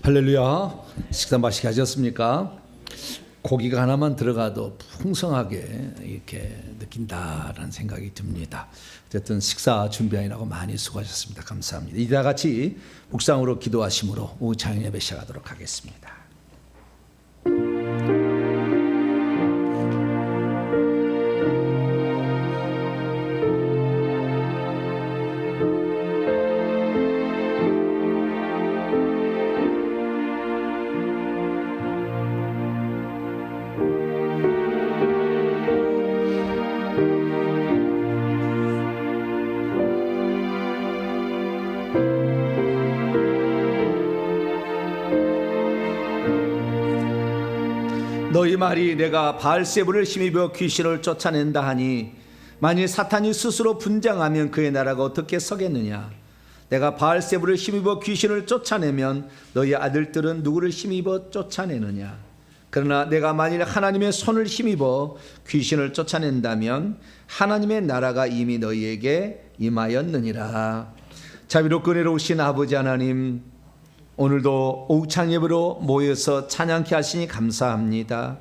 할렐루야. 식사 맛있게 하셨습니까? 고기가 하나만 들어가도 풍성하게 이렇게 느낀다라는 생각이 듭니다. 어쨌든 식사 준비하느라고 많이 수고하셨습니다. 감사합니다. 이다 같이 묵상으로 기도하심으로 오후 찬양 예배 시작하도록 하겠습니다. 너희 말이 내가 바알세불을 힘입어 귀신을 쫓아낸다 하니 만일 사탄이 스스로 분장하면 그의 나라가 어떻게 서겠느냐. 내가 바알세불을 힘입어 귀신을 쫓아내면 너희 아들들은 누구를 힘입어 쫓아내느냐. 그러나 내가 만일 하나님의 손을 힘입어 귀신을 쫓아낸다면 하나님의 나라가 이미 너희에게 임하였느니라. 자비롭고 은혜로우신 아버지 하나님, 오늘도 오후 찬양 예배로 모여서 찬양케 하시니 감사합니다.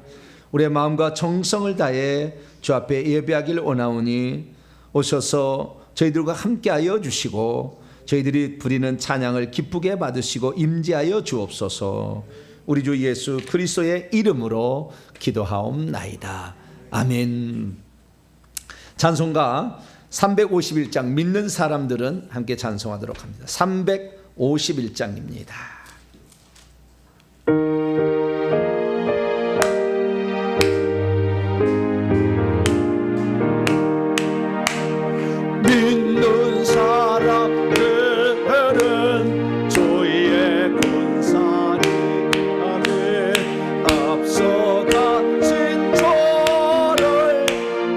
우리의 마음과 정성을 다해 주 앞에 예배하길 원하오니 오셔서 저희들과 함께하여 주시고 저희들이 부리는 찬양을 기쁘게 받으시고 임재하여 주옵소서. 우리 주 예수 그리스도의 이름으로 기도하옵나이다. 아멘. 찬송가 351장 믿는 사람들은 함께 찬송하도록 합니다. 351장입니다. 믿는 사람들은 주의 군사리 안에 앞서가 진초를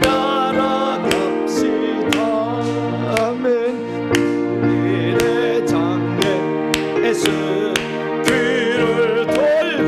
따라갑시다. 아멘. 우리의 장래에서 귀를 돌려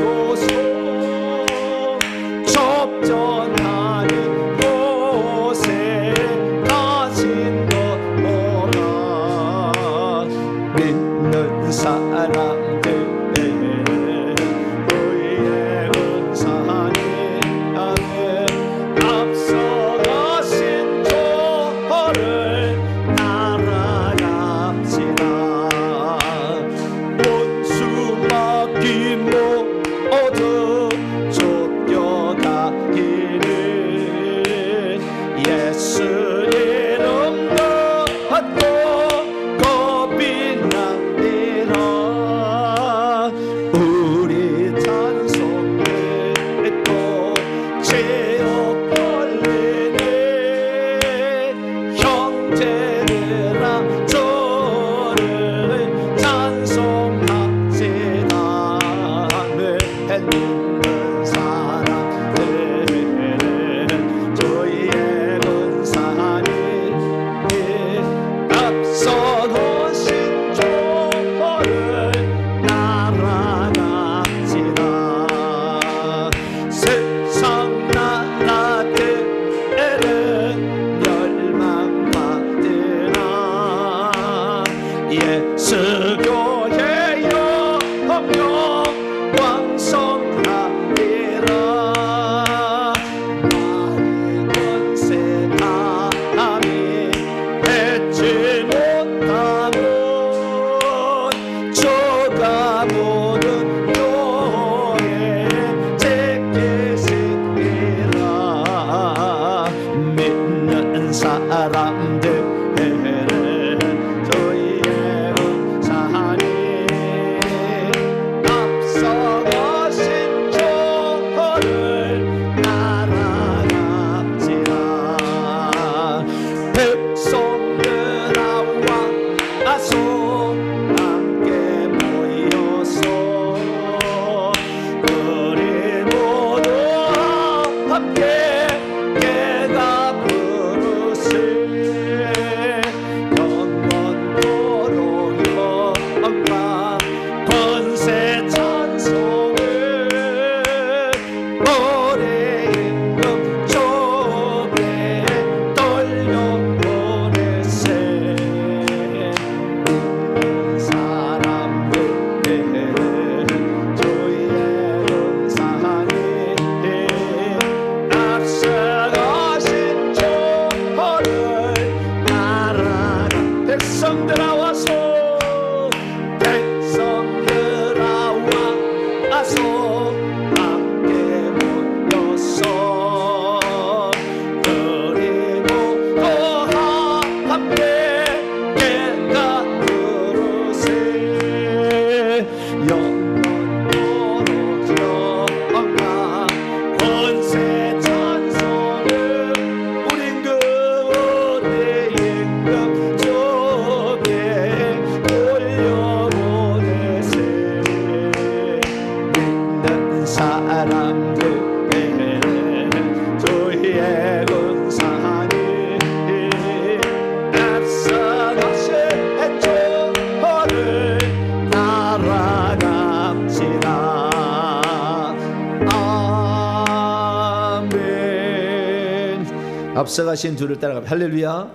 앞서가신 주를 따라가. 할렐루야.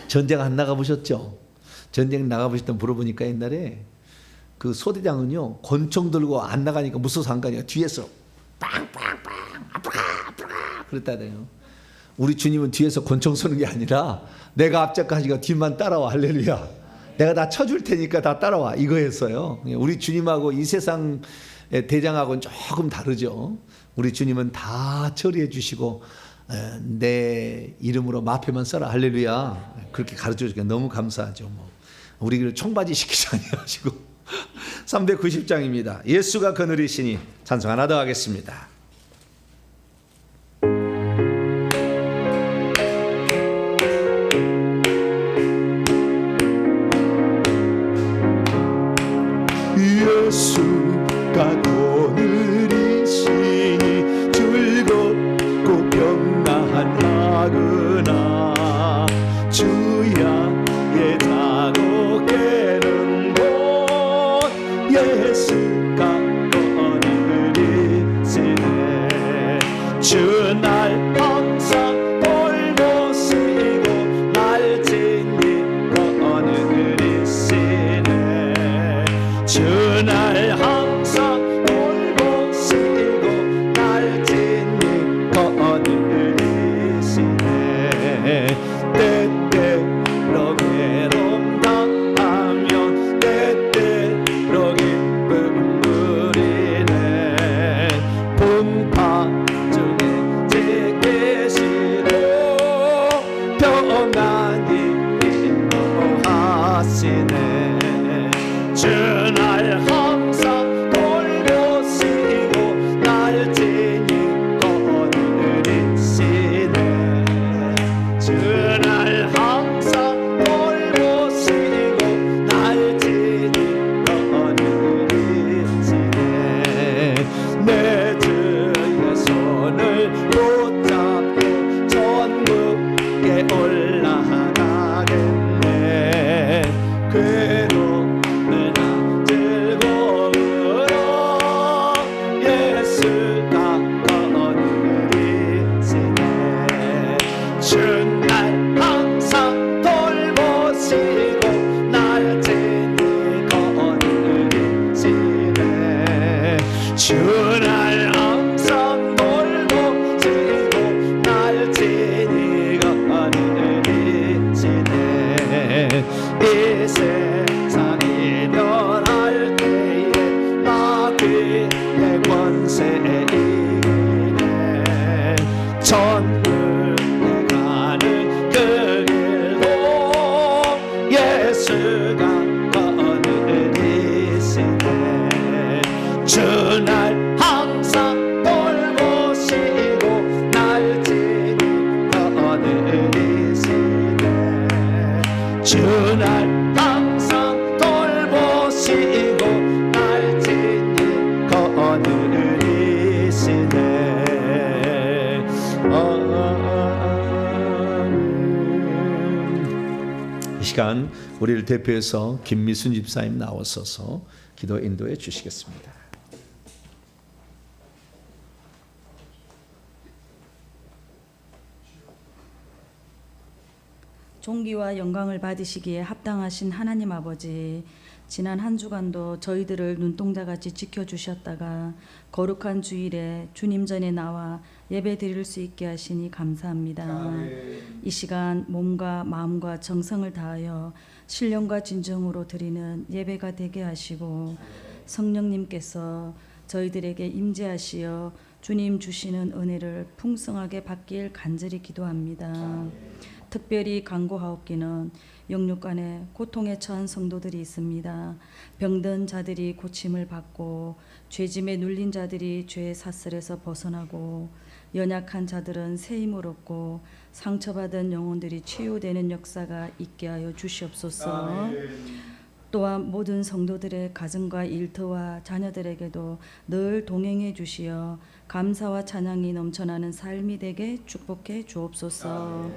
전쟁 안 나가보셨죠? 전쟁 나가보셨던 물어보니까 옛날에 그 소대장은요 권총 들고 안 나가니까 무서워서 안 가니까 뒤에서 빵빵빵 아프가 그랬다네요. 우리 주님은 뒤에서 권총 쏘는 게 아니라 내가 앞장가니까 뒤만 따라와. 할렐루야. 내가 다 쳐줄 테니까 다 따라와 이거였어요. 우리 주님하고 이 세상 대장하고는 조금 다르죠. 우리 주님은 다 처리해 주시고 내 이름으로 마패만 써라. 할렐루야. 그렇게 가르쳐 주니까 너무 감사하죠. 뭐 우리를 청바지 시키지 아니하시고 390장입니다. 예수가 그늘이시니 찬송 하나 더 하겠습니다. 예수가 그늘이시니 즐겁고 평안하구나. 주야 예 자고 깨는 곳 예수가 그늘이시네. 주날 항상 돌보시고 날 지니 그늘이시네. 주날 항상 돌보시고 날 지니 그늘이시네. 때때로 괴로움 당하면 때때로 기쁨 누리네. 풍파 중에 지키시고 평안히 인도하시네. 주날 항상 돌보시고 날 지니 그늘이시네. 주날 항상 돌보시고 날 지니 그늘이시네. 내 주의 손을 붙잡고 천국에 올라가겠네. 괴로움을 다 즐거움으로 예수가 그늘이시네. 주날 항상 돌보시고 날 지니 그늘이시네. 주날 항상 돌보시고 날 지니 그늘이시네. 이 세상이 멸할 때에 마귀의 권세에 이기네. 천국에 가는 그 길도 예수가 그늘이시네. 주날 항상 돌보시고 날 지니 그늘이시네. 주날 항상 돌보시고 날 지니 그늘이시네. 아멘. 이 시간 우리를 대표해서 김미순 집사님 나오셔서 기도 인도해 주시겠습니다. 존귀와 영광을 받으시기에 합당하신 하나님 아버지, 지난 한 주간도 저희들을 눈동자같이 지켜주셨다가 거룩한 주일에 주님 전에 나와 예배 드릴 수 있게 하시니 감사합니다. 이 시간 몸과 마음과 정성을 다하여 신령과 진정으로 드리는 예배가 되게 하시고 성령님께서 저희들에게 임재하시어 주님 주시는 은혜를 풍성하게 받길 간절히 기도합니다. 특별히 간구하옵기는 영육간에 고통에 처한 성도들이 있습니다. 병든 자들이 고침을 받고 죄짐에 눌린 자들이 죄의 사슬에서 벗어나고 연약한 자들은 새 힘을 얻고 상처받은 영혼들이 치유되는 역사가 있게 하여 주시옵소서. 또한 모든 성도들의 가정과 일터와 자녀들에게도 늘 동행해 주시어 감사와 찬양이 넘쳐나는 삶이 되게 축복해 주옵소서.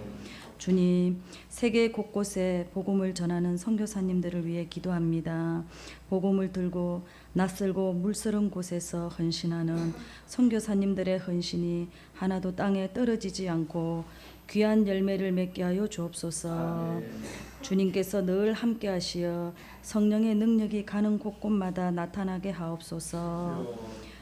주님, 세계 곳곳에 복음을 전하는 선교사님들을 위해 기도합니다. 복음을 들고 낯설고 물스러운 곳에서 헌신하는 선교사님들의 헌신이 하나도 땅에 떨어지지 않고 귀한 열매를 맺게 하여 주옵소서. 주님께서 늘 함께 하시어 성령의 능력이 가는 곳곳마다 나타나게 하옵소서.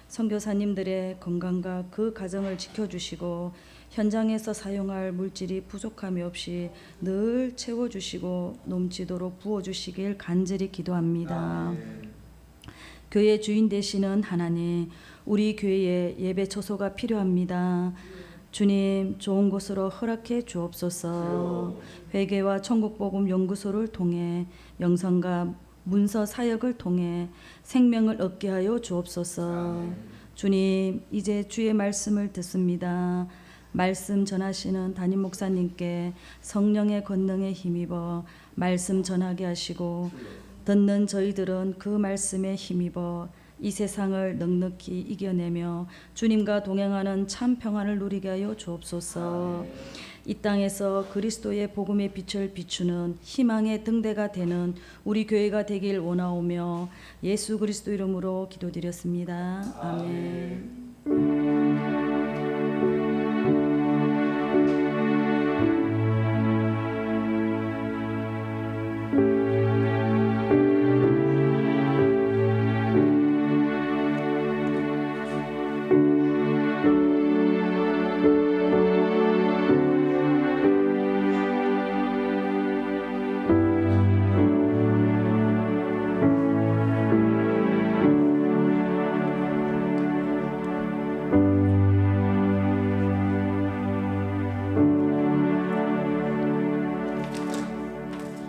선교사님들의 건강과 그 가정을 지켜주시고 현장에서 사용할 물질이 부족함이 없이 늘 채워주시고 넘치도록 부어주시길 간절히 기도합니다. 교회 주인 되시는 하나님, 우리 교회에 예배 처소가 필요합니다. 주님, 좋은 곳으로 허락해 주옵소서. 회개와 천국복음 연구소를 통해 영상과 문서 사역을 통해 생명을 얻게 하여 주옵소서. 주님, 이제 주의 말씀을 듣습니다. 말씀 전하시는 담임 목사님께 성령의 권능에 힘입어 말씀 전하게 하시고 듣는 저희들은 그 말씀에 힘입어 이 세상을 넉넉히 이겨내며 주님과 동행하는 참 평안을 누리게 하여 주옵소서. 이 땅에서 그리스도의 복음의 빛을 비추는 희망의 등대가 되는 우리 교회가 되길 원하오며 예수 그리스도 이름으로 기도드렸습니다. 아멘.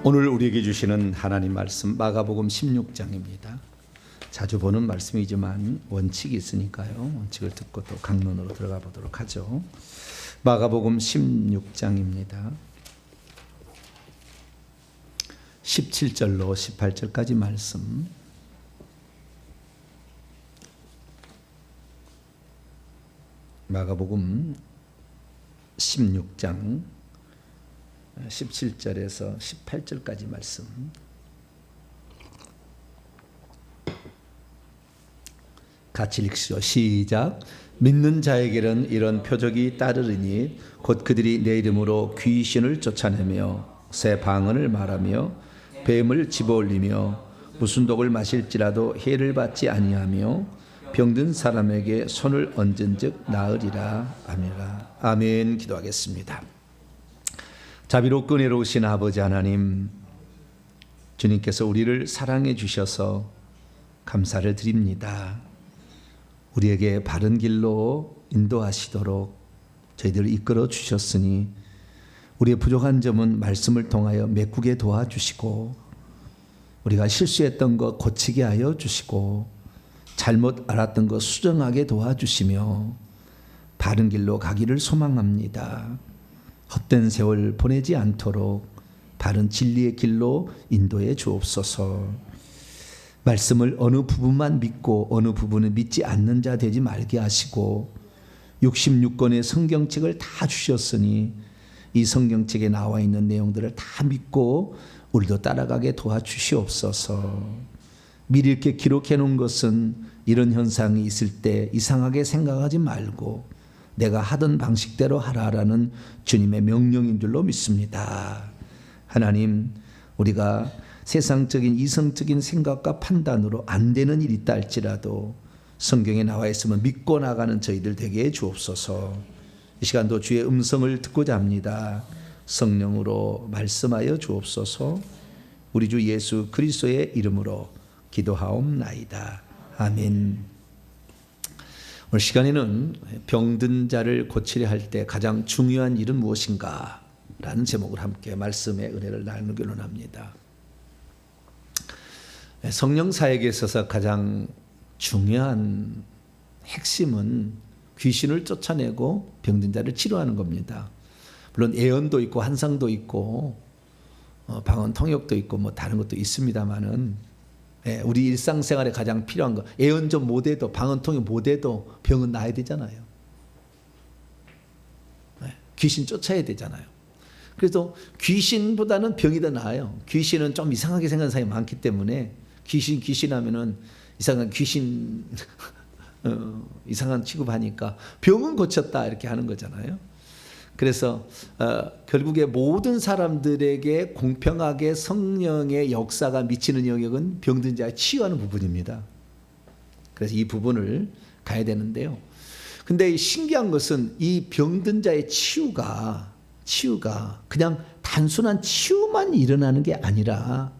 오늘 우리에게 주시는 하나님 말씀 마가복음 16장입니다. 자주 보는 말씀이지만 원칙이 있으니까요. 원칙을 듣고 또 강론으로 들어가 보도록 하죠. 마가복음 16장입니다. 17절로 18절까지 말씀. 마가복음 16장 17절에서 18절까지 말씀. 같이 읽시오. 시작. 믿는 자에게는 이런 표적이 따르리니 곧 그들이 내 이름으로 귀신을 쫓아내며 새 방언을 말하며 뱀을 집어올리며 무슨 독을 마실지라도 해를 받지 아니하며 병든 사람에게 손을 얹은즉 나으리라. 아멘이라. 아멘. 기도하겠습니다. 자비롭고 은혜로우신 아버지 하나님, 주님께서 우리를 사랑해 주셔서 감사를 드립니다. 우리에게 바른 길로 인도하시도록 저희들을 이끌어 주셨으니 우리의 부족한 점은 말씀을 통하여 메꾸게 도와주시고 우리가 실수했던 것 고치게 하여 주시고 잘못 알았던 것 수정하게 도와주시며 바른 길로 가기를 소망합니다. 헛된 세월 보내지 않도록 바른 진리의 길로 인도해 주옵소서. 말씀을 어느 부분만 믿고 어느 부분은 믿지 않는 자 되지 말게 하시고 66권의 성경책을 다 주셨으니 이 성경책에 나와 있는 내용들을 다 믿고 우리도 따라가게 도와주시옵소서. 미리 이렇게 기록해 놓은 것은 이런 현상이 있을 때 이상하게 생각하지 말고 내가 하던 방식대로 하라라는 주님의 명령인 줄로 믿습니다. 하나님, 우리가 세상적인 이성적인 생각과 판단으로 안 되는 일이 있다 할지라도 성경에 나와 있으면 믿고 나가는 저희들 되게 해 주옵소서. 이 시간도 주의 음성을 듣고자 합니다. 성령으로 말씀하여 주옵소서. 우리 주 예수 그리스도의 이름으로 기도하옵나이다. 아멘. 오늘 시간에는 병든 자를 고치려 할 때 가장 중요한 일은 무엇인가? 라는 제목을 함께 말씀의 은혜를 나누기로 합니다. 성령 사역에 있어서 가장 중요한 핵심은 귀신을 쫓아내고 병든 자를 치료하는 겁니다. 물론 예언도 있고 환상도 있고 방언 통역도 있고 뭐 다른 것도 있습니다만은 우리 일상생활에 가장 필요한 거, 예언 좀 못해도 방언 통역 못해도 병은 나아야 되잖아요. 귀신 쫓아야 되잖아요. 그래서 귀신보다는 병이 더 나아요. 귀신은 좀 이상하게 생각하는 사람이 많기 때문에 귀신 하면은 이상한 귀신 이상한 취급하니까 병은 고쳤다 이렇게 하는 거잖아요. 그래서 결국에 모든 사람들에게 공평하게 성령의 역사가 미치는 영역은 병든 자의 치유하는 부분입니다. 그래서 이 부분을 가야 되는데요. 근데 신기한 것은 이 병든 자의 치유가 그냥 단순한 치유만 일어나는 게 아니라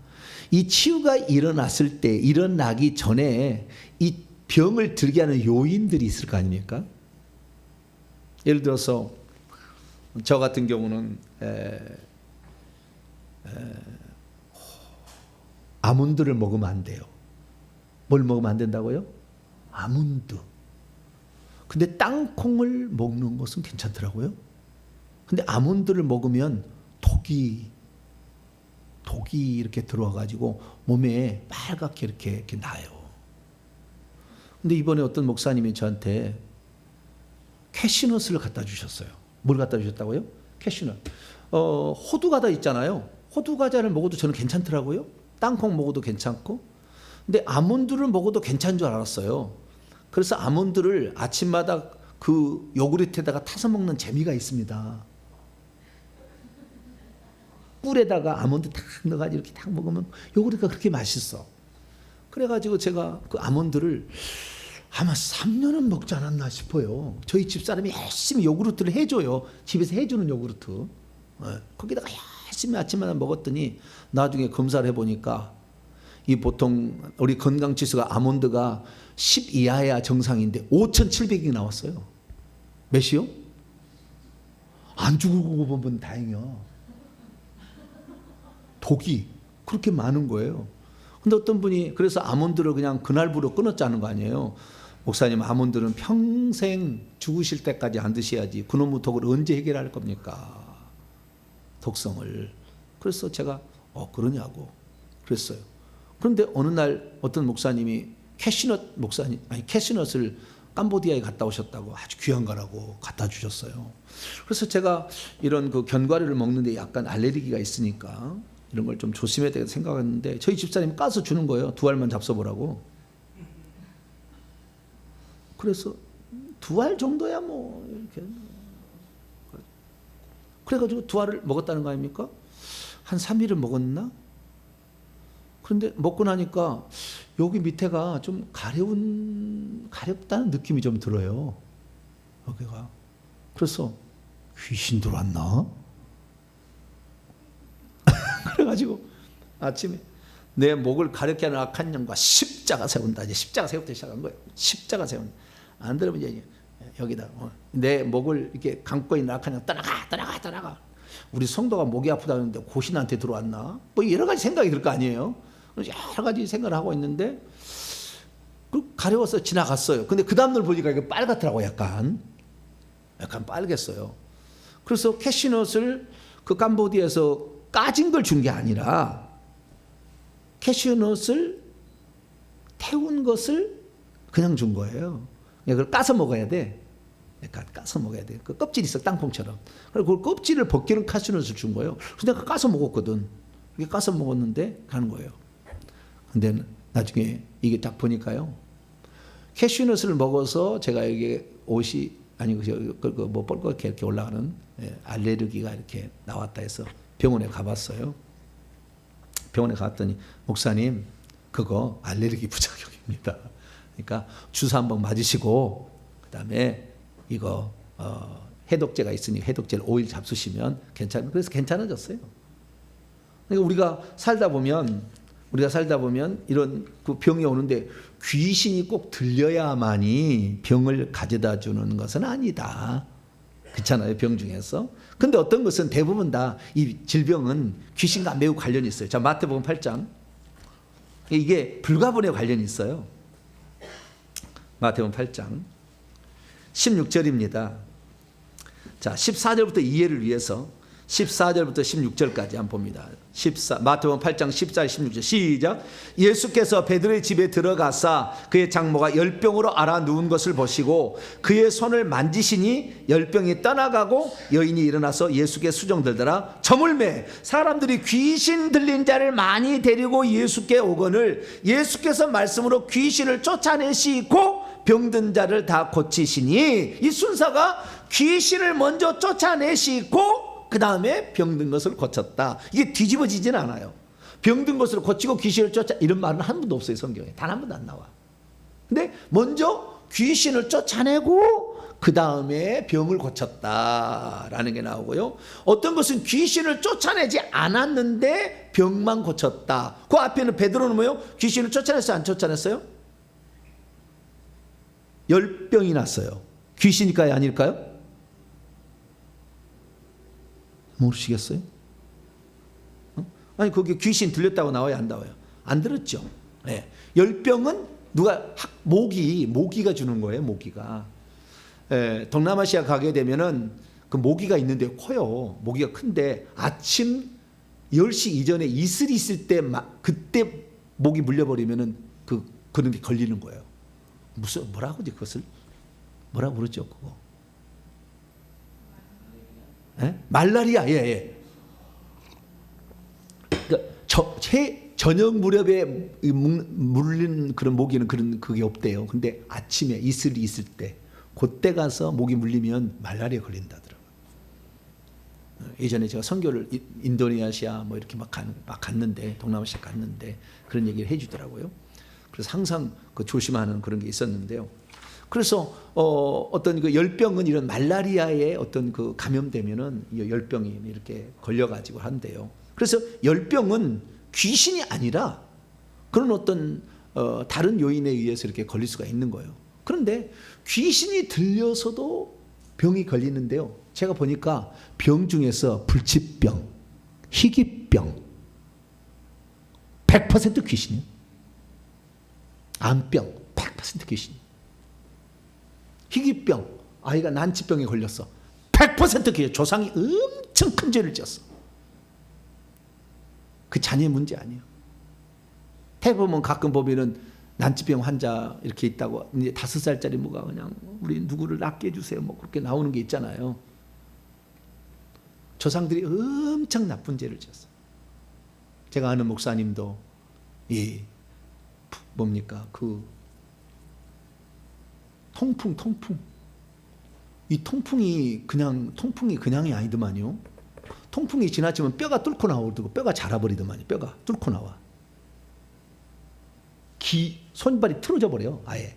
이 치유가 일어나기 전에 이 병을 들게 하는 요인들이 있을 거 아닙니까? 예를 들어서 저 같은 경우는 아몬드를 먹으면 안 돼요. 뭘 먹으면 안 된다고요? 아몬드. 근데 땅콩을 먹는 것은 괜찮더라고요. 근데 아몬드를 먹으면 독이 이렇게 들어와가지고 몸에 빨갛게 이렇게 나요. 근데 이번에 어떤 목사님이 저한테 캐시넛을 갖다 주셨어요. 뭘 갖다 주셨다고요? 캐시넛. 호두 과자 있잖아요. 호두 과자를 먹어도 저는 괜찮더라고요. 땅콩 먹어도 괜찮고. 근데 아몬드를 먹어도 괜찮은 줄 알았어요. 그래서 아몬드를 아침마다 그 요구르트에다가 타서 먹는 재미가 있습니다. 꿀에다가 아몬드 탁 넣어가지고 이렇게 탁 먹으면 요구르트가 그렇게 맛있어. 그래가지고 제가 그 아몬드를 아마 3년은 먹지 않았나 싶어요. 저희 집사람이 열심히 요구르트를 해줘요. 집에서 해주는 요구르트. 거기다가 열심히 아침마다 먹었더니 나중에 검사를 해보니까 이 보통 우리 건강지수가 아몬드가 10 이하야 정상인데 5,700이 나왔어요. 몇이요? 안 죽고 보면 다행이야. 독이 그렇게 많은 거예요. 근데 어떤 분이 그래서 아몬드를 그냥 그날부로 끊었자는 거 아니에요. 목사님, 아몬드는 평생 죽으실 때까지 안 드셔야지 그놈의 독을 언제 해결할 겁니까? 독성을. 그래서 제가 그러냐고 그랬어요. 그런데 어느 날 어떤 목사님이 캐시넛을 캄보디아에 갔다 오셨다고 아주 귀한 거라고 갖다 주셨어요. 그래서 제가 이런 그 견과류를 먹는데 약간 알레르기가 있으니까 이런 걸 좀 조심해야 되겠다 생각했는데 저희 집사님이 까서 주는 거예요. 2알만 잡숴보라고. 그래서 2알 정도야 뭐 이렇게. 그래가지고 2알을 먹었다는 거 아닙니까? 한 3일을 먹었나? 그런데 먹고 나니까 여기 밑에가 좀 가렵다는 느낌이 좀 들어요. 여기가. 그래서 귀신 들어왔나? 그래가지고 아침에 내 목을 가렵게 하는 악한 영과 십자가 세운다. 이제 십자가 세우부터 시작한 거예요. 십자가 세운다. 안 들으면 이제 여기다 내 목을 이렇게 감고 있는 악한 영 떠나가. 우리 성도가 목이 아프다는데 고신한테 들어왔나? 뭐 여러 가지 생각이 들 거 아니에요. 여러 가지 생각을 하고 있는데 가려워서 지나갔어요. 근데 그 다음날 보니까 이게 빨갛더라고. 약간 빨겠어요. 그래서 캐시넛을 그 캄보디아에서 까진 걸 준 게 아니라 캐시넛을 태운 것을 그냥 준 거예요. 그걸 까서 먹어야 돼. 까서 먹어야 돼. 그 껍질이 있어, 땅콩처럼. 그리고 그 껍질을 벗기는 캐시넛을 준 거예요. 그래서 내가 까서 먹었거든. 이게 까서 먹었는데 가는 거예요. 근데 나중에 이게 딱 보니까요. 캐슈넛을 먹어서 제가 여기 옷이 뭐 뻘겋게 이렇게 올라가는 알레르기가 이렇게 나왔다 해서 병원에 가봤어요. 병원에 갔더니 목사님 그거 알레르기 부작용입니다. 그러니까 주사 한번 맞으시고 그다음에 이거 해독제가 있으니 해독제를 5일 잡수시면 그래서 괜찮아졌어요. 그러니까 우리가 살다 보면 이런 그 병이 오는데 귀신이 꼭 들려야만이 병을 가져다 주는 것은 아니다. 그렇잖아요. 병 중에서. 근데 어떤 것은 대부분 다 이 질병은 귀신과 매우 관련이 있어요. 자, 마태복음 8장. 이게 불가분에 관련이 있어요. 마태복음 8장 16절입니다. 자, 14절부터 이해를 위해서 14절부터 16절까지 한번 봅니다. 마태복음 8장 14, 16절 시작. 예수께서 베드로의 집에 들어가사 그의 장모가 열병으로 앓아 누운 것을 보시고 그의 손을 만지시니 열병이 떠나가고 여인이 일어나서 예수께 수종들더라. 저물매 사람들이 귀신 들린 자를 많이 데리고 예수께 오거늘 예수께서 말씀으로 귀신을 쫓아내시고 병든 자를 다 고치시니, 이 순서가 귀신을 먼저 쫓아내시고 그 다음에 병든 것을 고쳤다. 이게 뒤집어지지는 않아요. 병든 것을 고치고 귀신을 쫓아, 이런 말은 한 번도 없어요. 성경에 단 한 번도 안 나와. 근데 먼저 귀신을 쫓아내고 그 다음에 병을 고쳤다라는 게 나오고요. 어떤 것은 귀신을 쫓아내지 않았는데 병만 고쳤다. 그 앞에는 베드로는 뭐예요? 귀신을 쫓아냈어요? 안 쫓아냈어요? 열병이 났어요. 귀신일까요? 아닐까요? 모르시겠어요? 아니 거기 귀신 들렸다고 나와요? 안 나와요? 안 들었죠. 네. 열병은 누가 모기가 주는 거예요. 모기가. 동남아시아 가게 되면은 그 모기가 있는데 커요. 모기가 큰데 아침 10시 이전에 이슬이 있을 때 그때 모기 물려버리면은 그런 게 걸리는 거예요. 뭐라고 하지 그것을? 뭐라고 그러죠 그거? 말라리아. 예. 그러니까 저녁 무렵에 물린 그런 모기는 그게 없대요. 근데 아침에 이슬이 있을 때 그때 가서 모기 물리면 말라리아 걸린다더라고요. 예전에 제가 선교를 인도네시아 뭐 이렇게 막 갔는데, 동남아시아 갔는데 그런 얘기를 해주더라고요. 그래서 항상 조심하는 그런 게 있었는데요. 그래서 어떤 그 열병은 이런 말라리아에 어떤 그 감염되면은 열병이 이렇게 걸려가지고 한대요. 그래서 열병은 귀신이 아니라 그런 어떤 다른 요인에 의해서 이렇게 걸릴 수가 있는 거예요. 그런데 귀신이 들려서도 병이 걸리는데요. 제가 보니까 병 중에서 불치병, 희귀병 100% 귀신이에요. 암병 100% 귀신. 희귀병, 아이가 난치병에 걸렸어. 100% 귀신. 조상이 엄청 큰 죄를 지었어. 그 자녀의 문제 아니에요. 대부분 가끔 보면은 난치병 환자 이렇게 있다고, 이제 5살짜리 뭐가 그냥 우리 누구를 낫게 해주세요 뭐 그렇게 나오는 게 있잖아요. 조상들이 엄청 나쁜 죄를 지었어. 제가 아는 목사님도 뭡니까 통풍. 이 통풍이 그냥이 아니더만요. 통풍이 지나치면 뼈가 뚫고 나오고 뼈가 자라버리더만요. 뼈가 뚫고 나와. 손발이 틀어져 버려요. 아예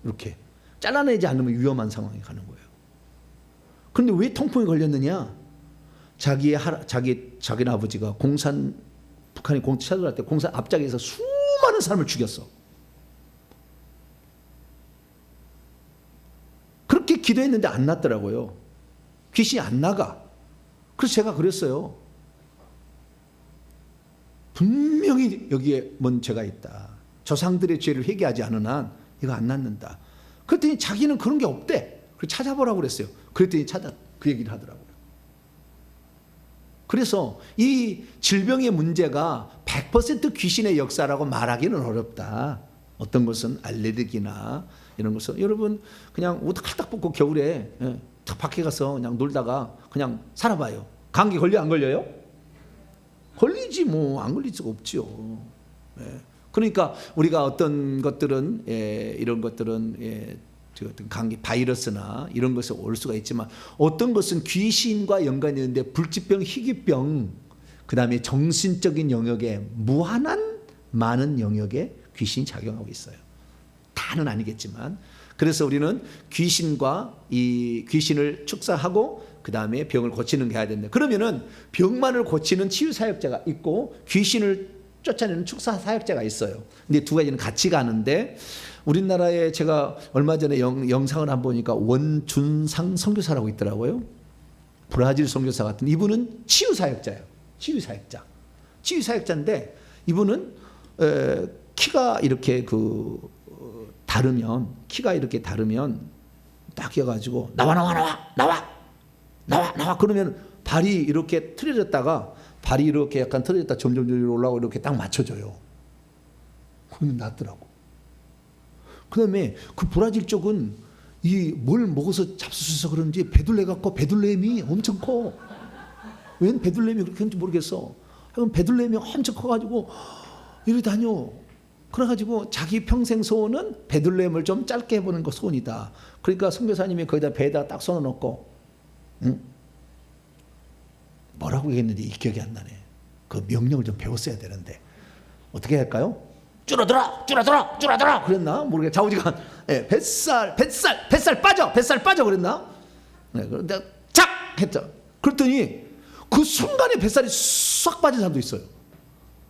이렇게 잘라내지 않으면 위험한 상황에 가는 거예요. 그런데 왜 통풍이 걸렸느냐? 자기네 아버지가 북한이 공차 찾아갈 때 공산 앞장에서 수많은 사람을 죽였어. 그렇게 기도했는데 안 났더라고요. 귀신이 안 나가. 그래서 제가 그랬어요. 분명히 여기에 뭔 죄가 있다. 조상들의 죄를 회개하지 않은 한 이거 안 낫는다. 그랬더니 자기는 그런 게 없대. 그래서 찾아보라고 그랬어요. 그랬더니 그 얘기를 하더라고요. 그래서 이 질병의 문제가 100% 귀신의 역사라고 말하기는 어렵다. 어떤 것은 알레르기나 이런 것은 여러분 그냥 옷 칼딱 벗고 겨울에 탁 밖에 가서 그냥 놀다가 그냥 살아봐요. 감기 걸려 안 걸려요? 걸리지 뭐. 안 걸릴 수가 없죠. 그러니까 우리가 어떤 것들은 이런 것들은 어떤 감기 바이러스나 이런 것이 올 수가 있지만 어떤 것은 귀신과 연관이 있는데 불치병, 희귀병, 그 다음에 정신적인 영역에 무한한 많은 영역에 귀신이 작용하고 있어요. 다는 아니겠지만. 그래서 우리는 이 귀신을 축사하고 그 다음에 병을 고치는 게 해야 된다. 그러면은 병만을 고치는 치유 사역자가 있고 귀신을 쫓아내는 축사 사역자가 있어요. 근데 두 가지는 같이 가는데 우리나라에 제가 얼마 전에 영상을 한번 보니까 원준상 선교사라고 있더라고요. 브라질 선교사 같은 이분은 치유 사역자예요. 치유 사역자인데 이분은 키가 이렇게 다르면 딱 해가지고 나와 그러면 발이 이렇게 틀어졌다가 발이 이렇게 약간 틀어졌다 점점 올라오고 이렇게 딱 맞춰져요. 그러면 낫더라고. 그다음에 그 브라질 쪽은 이 뭘 먹어서 잡수셔서 그런지 배둘레 갖고 배둘레임이 엄청 커. 웬 배둘레임이 그렇게 하는지 모르겠어. 그럼 배둘레임이 엄청 커가지고 이리 다녀. 그래가지고 자기 평생 소원은 배둘레임을 좀 짧게 해보는 거 소원이다. 그러니까 선교사님이 거기다 배에다 딱 손을 넣고, 응? 뭐라고 얘기했는지 기억이 안 나네. 그 명령을 좀 배웠어야 되는데 어떻게 할까요? 줄어들어, 줄어들어, 줄어들어 그랬나? 모르겠. 좌우지간 뱃살 빠져 그랬나? 네, 그런데 착 했죠. 그랬더니 그 순간에 뱃살이 싹 빠진 사람도 있어요.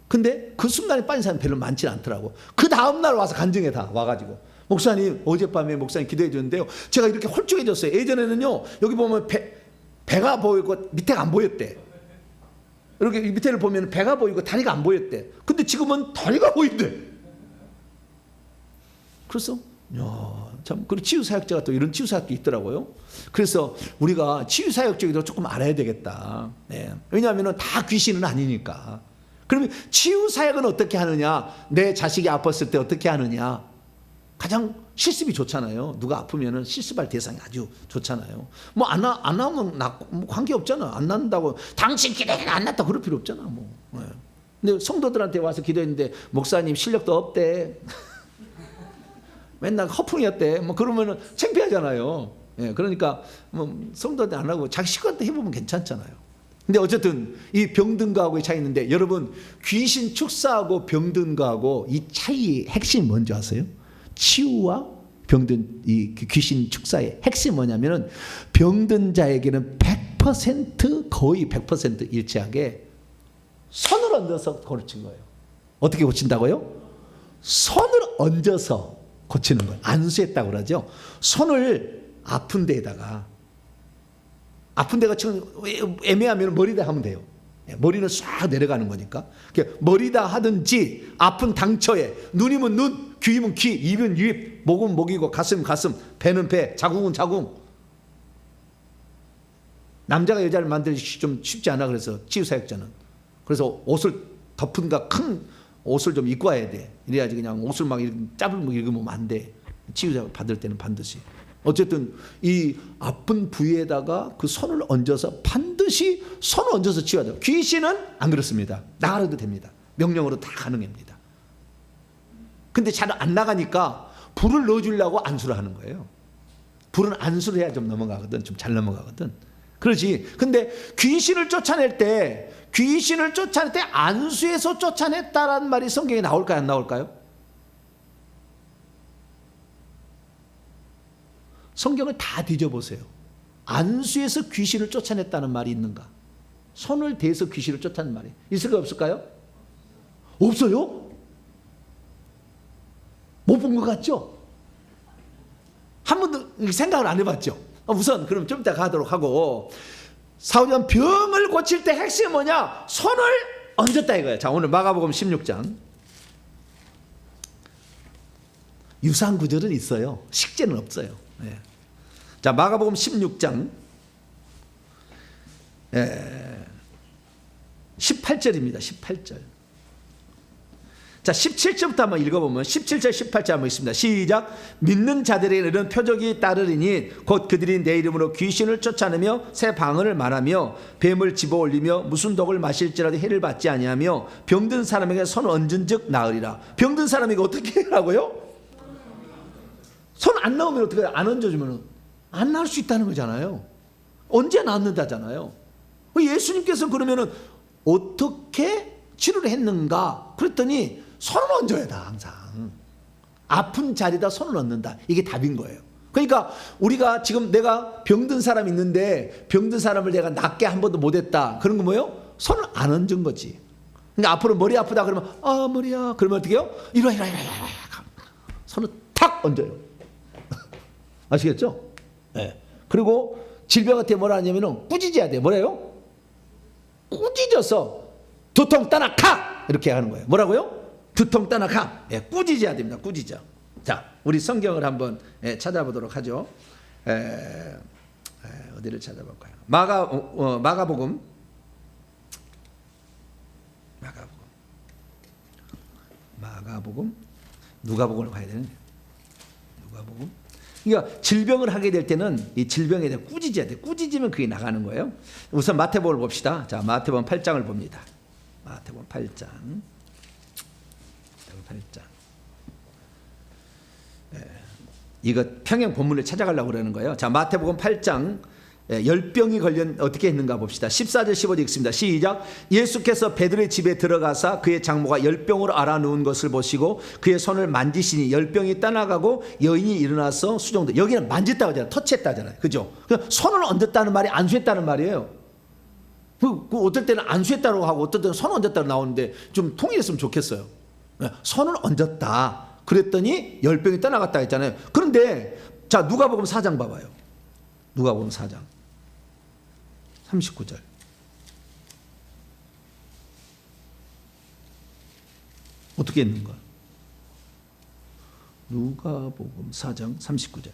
근데 그 순간에 빠진 사람이 별로 많지는 않더라고. 그 다음날 와서 간증해 다 와가지고 목사님 어젯밤에 목사님 기도해 줬는데요 제가 이렇게 홀쭉해졌어요. 예전에는요 여기 보면 배가 보이고 밑에가 안 보였대. 이렇게 밑에를 보면 배가 보이고 다리가 안 보였대. 근데 지금은 다리가 보인대. 그래서 참 그리고 치유사역자가 또 이런 치유사역도 있더라고요. 그래서 우리가 치유사역적으로 조금 알아야 되겠다. 네. 왜냐하면 다 귀신은 아니니까. 그러면 치유사역은 어떻게 하느냐? 내 자식이 아팠을 때 어떻게 하느냐? 가장 실습이 좋잖아요. 누가 아프면은 실습할 대상이 아주 좋잖아요. 뭐 안 나오면 뭐 관계 없잖아. 안 난다고 당신 기도는 안 났다 그럴 필요 없잖아. 뭐. 네. 근데 성도들한테 와서 기도했는데 목사님 실력도 없대. 맨날 허풍이었대. 뭐 그러면은 창피하잖아요. 예, 그러니까 뭐 성도한테 안 하고 자기 식구한테 해보면 괜찮잖아요. 근데 어쨌든 이 병든 거하고의 차이 있는데 여러분 귀신 축사하고 병든 거하고 이 차이의 핵심이 뭔지 아세요? 치유와 병든 이 귀신 축사의 핵심이 뭐냐면은 병든 자에게는 100% 거의 100% 일치하게 손을 얹어서 고친 거예요. 어떻게 고친다고요? 손을 얹어서 고치는 거예요. 안수했다고 그러죠. 손을 아픈 데에다가 아픈 데가 지금 애매하면 머리다 하면 돼요. 머리는 싹 내려가는 거니까. 머리다 하든지 아픈 당처에 눈이면 눈, 귀이면 귀, 입이면 입, 목은 목이고 가슴은 가슴, 배는 배, 자궁은 자궁. 남자가 여자를 만들기 좀 쉽지 않아. 그래서 치유사역자는. 그래서 옷을 덮은가 큰 옷을 좀 입고 와야 돼. 이래야지 그냥 옷을 막 짧은 입으면 안 돼. 치유사 받을 때는 반드시. 어쨌든 이 아픈 부위에다가 그 손을 얹어서 반드시 손을 얹어서 치워야 돼요. 귀신은 안 그렇습니다. 나가도 됩니다. 명령으로 다 가능합니다. 근데 잘 안 나가니까 불을 넣어주려고 안수를 하는 거예요. 불은 안수를 해야 좀 넘어가거든. 좀 잘 넘어가거든. 그렇지. 근데 귀신을 쫓아낼 때 안수에서 쫓아냈다라는 말이 성경에 나올까요? 안 나올까요? 성경을 다 뒤져보세요. 안수에서 귀신을 쫓아냈다는 말이 있는가? 손을 대서 귀신을 쫓아낸 말이 있을까요? 없을까요? 없어요? 못 본 것 같죠? 한 번도 생각을 안 해봤죠? 우선 그럼 좀 이따 가도록 하고 사도전 병을 고칠 때 핵심이 뭐냐? 손을 얹었다 이거예요. 자, 오늘 마가복음 16장 유사한 구절은 있어요. 식재는 없어요. 네. 자, 마가복음 16장 18절입니다. 18절. 자, 17절부터 한번 읽어보면 17절 18절 한번 있습니다. 시작. 믿는 자들에게 이런 표적이 따르리니 곧 그들이 내 이름으로 귀신을 쫓아내며 새 방언을 말하며 뱀을 집어올리며 무슨 독을 마실지라도 해를 받지 아니하며 병든 사람에게 손을 얹은 즉 나으리라. 병든 사람에게 어떻게 하라고요? 손 안 나오면 어떻게 해요? 안 얹어주면 안 나올 수 있다는 거잖아요. 언제 낫는다잖아요. 예수님께서 그러면은 어떻게 치료를 했는가? 그랬더니 손을 얹어야 돼. 항상 아픈 자리에다 손을 얹는다. 이게 답인 거예요. 그러니까 우리가 지금 내가 병든 사람이 있는데 병든 사람을 내가 낫게 한 번도 못했다. 그런 거 뭐예요? 손을 안 얹은 거지. 그러니까 앞으로 머리 아프다 그러면 아 머리야. 그러면 어떻게 해요? 이리 와. 손을 탁 얹어요. 아시겠죠? 네. 그리고 질병한테 뭐라 하냐면은 꾸짖어야 돼. 뭐래요? 꾸짖어서 두통 따나 가! 이렇게 하는 거예요. 뭐라고요? 두통 따나 가! 예, 꾸짖어야 됩니다. 꾸짖어. 자, 우리 성경을 한번 찾아보도록 하죠. 어디를 찾아볼까요? 마가복음. 누가복음을 봐야 되는데. 누가복음. 그러니까 질병을 하게 될 때는 이 질병에 대해 꾸짖어야 돼. 꾸짖으면 그게 나가는 거예요. 우선 마태복음을 봅시다. 자, 마태복음 8장을 봅니다. 마태복음 8장. 이거 평행 본문을 찾아가려고 그러는 거예요. 자, 마태복음 8장 열병이 걸린 어떻게 했는가 봅시다. 14절 15절 읽습니다. 시작. 예수께서 베드로의 집에 들어가사 그의 장모가 열병으로 앓아누운 것을 보시고 그의 손을 만지시니 열병이 떠나가고 여인이 일어나서 수종되. 여기는 만졌다고 하잖아요. 터치했다 하잖아요. 그죠? 손을 얹었다는 말이 안수했다는 말이에요. 그 어떨 때는 안수했다고 하고 어떨 때는 손을 얹었다고 나오는데 좀 통일했으면 좋겠어요. 손을 얹었다. 그랬더니 열병이 떠나갔다 했잖아요. 그런데 자, 누가복음 4장 봐봐요. 누가복음 4장 39절. 어떻게 했는가? 누가복음 4장 39절.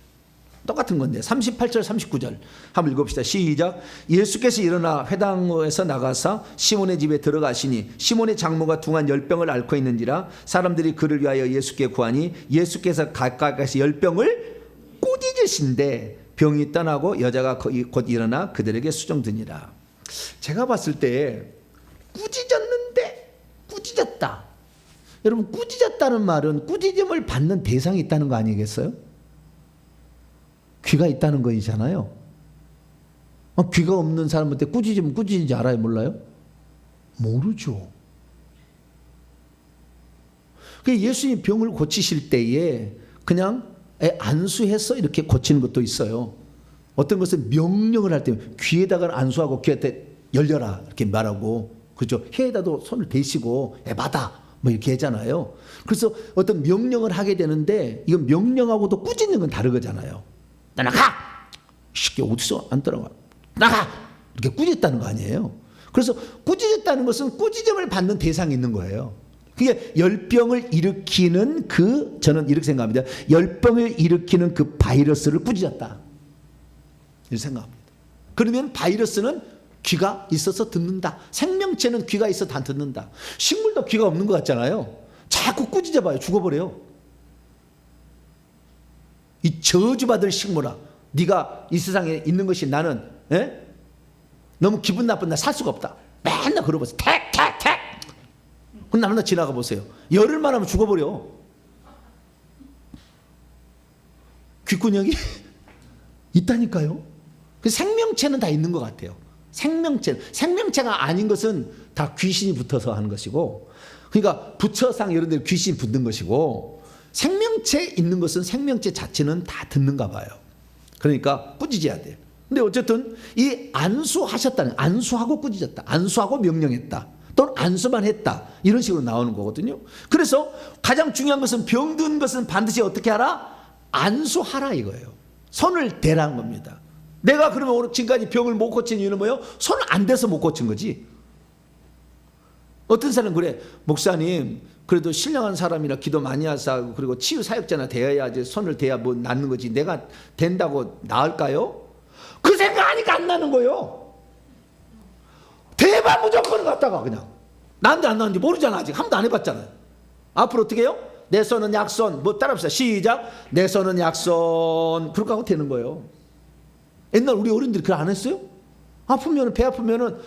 똑같은 건데 38절 39절 한번 읽어봅시다. 시작. 예수께서 일어나 회당에서 나가사 시몬의 집에 들어가시니 시몬의 장모가 둥한 열병을 앓고 있는지라 사람들이 그를 위하여 예수께 구하니 예수께서 가까이 가서 열병을 꾸짖으신데 병이 떠나고 여자가 곧 일어나 그들에게 수종드니라. 제가 봤을 때 꾸짖었다. 여러분, 꾸짖었다는 말은 꾸짖음을 받는 대상이 있다는 거 아니겠어요? 귀가 있다는 거이잖아요. 귀가 없는 사람한테 꾸짖으면 꾸짖는지 알아요, 몰라요? 모르죠. 예수님 병을 고치실 때에 그냥 안수해서 이렇게 고치는 것도 있어요. 어떤 것은 명령을 할 때 귀에다가 안수하고 귀한테 열려라 이렇게 말하고, 그죠? 혀에다도 손을 대시고 받아 뭐 이렇게 하잖아요. 그래서 어떤 명령을 하게 되는데 이건 명령하고도 꾸짖는 건 다르거잖아요. 나가! 쉽게 어디서 안 따라가? 나가! 이렇게 꾸짖었다는 거 아니에요. 그래서 꾸짖었다는 것은 꾸짖음을 받는 대상이 있는 거예요. 그게 열병을 일으키는 저는 이렇게 생각합니다. 열병을 일으키는 그 바이러스를 꾸짖었다. 이렇게 생각합니다. 그러면 바이러스는 귀가 있어서 듣는다. 생명체는 귀가 있어서 다 듣는다. 식물도 귀가 없는 것 같잖아요. 자꾸 꾸짖어봐요. 죽어버려요. 이 저주받을 식물아, 네가 이 세상에 있는 것이 나는 너무 기분 나쁜 나 살 수가 없다. 맨날 그러면서 택. 그럼 나만 지나가 보세요. 열흘만 하면 죽어버려. 귓구녕이 있다니까요. 그 생명체는 다 있는 것 같아요. 생명체가 아닌 것은 다 귀신이 붙어서 하는 것이고, 그러니까 부처상 이런 데 귀신이 붙는 것이고, 생명체 있는 것은 생명체 자체는 다 듣는가 봐요. 그러니까 꾸짖어야 돼요. 근데 어쨌든 이 안수하고 꾸짖었다. 안수하고 명령했다. 또는 안수만 했다. 이런 식으로 나오는 거거든요. 그래서 가장 중요한 것은 병든 것은 반드시 어떻게 하라? 안수하라 이거예요. 손을 대라는 겁니다. 내가 그러면 오늘 지금까지 병을 못 고친 이유는 뭐예요? 손을 안 대서 못 고친 거지. 어떤 사람은 그래, 목사님 그래도 신령한 사람이라 기도 많이 하사 그리고 치유 사역자나 되어야지 손을 대야 뭐 낫는 거지 내가 된다고 나을까요? 그 생각하니까 안 나는 거예요. 대박 무조건 갖다가 그냥 나는데 안 나는지 모르잖아. 아직 한 번도 안 해봤잖아요. 앞으로 어떻게 해요? 내 손은 약손. 뭐 따라합시다. 시작. 내 손은 약손. 그렇게 하고 되는 거예요. 옛날 우리 어른들이 그걸 안 했어요? 아프면은 배 아프면은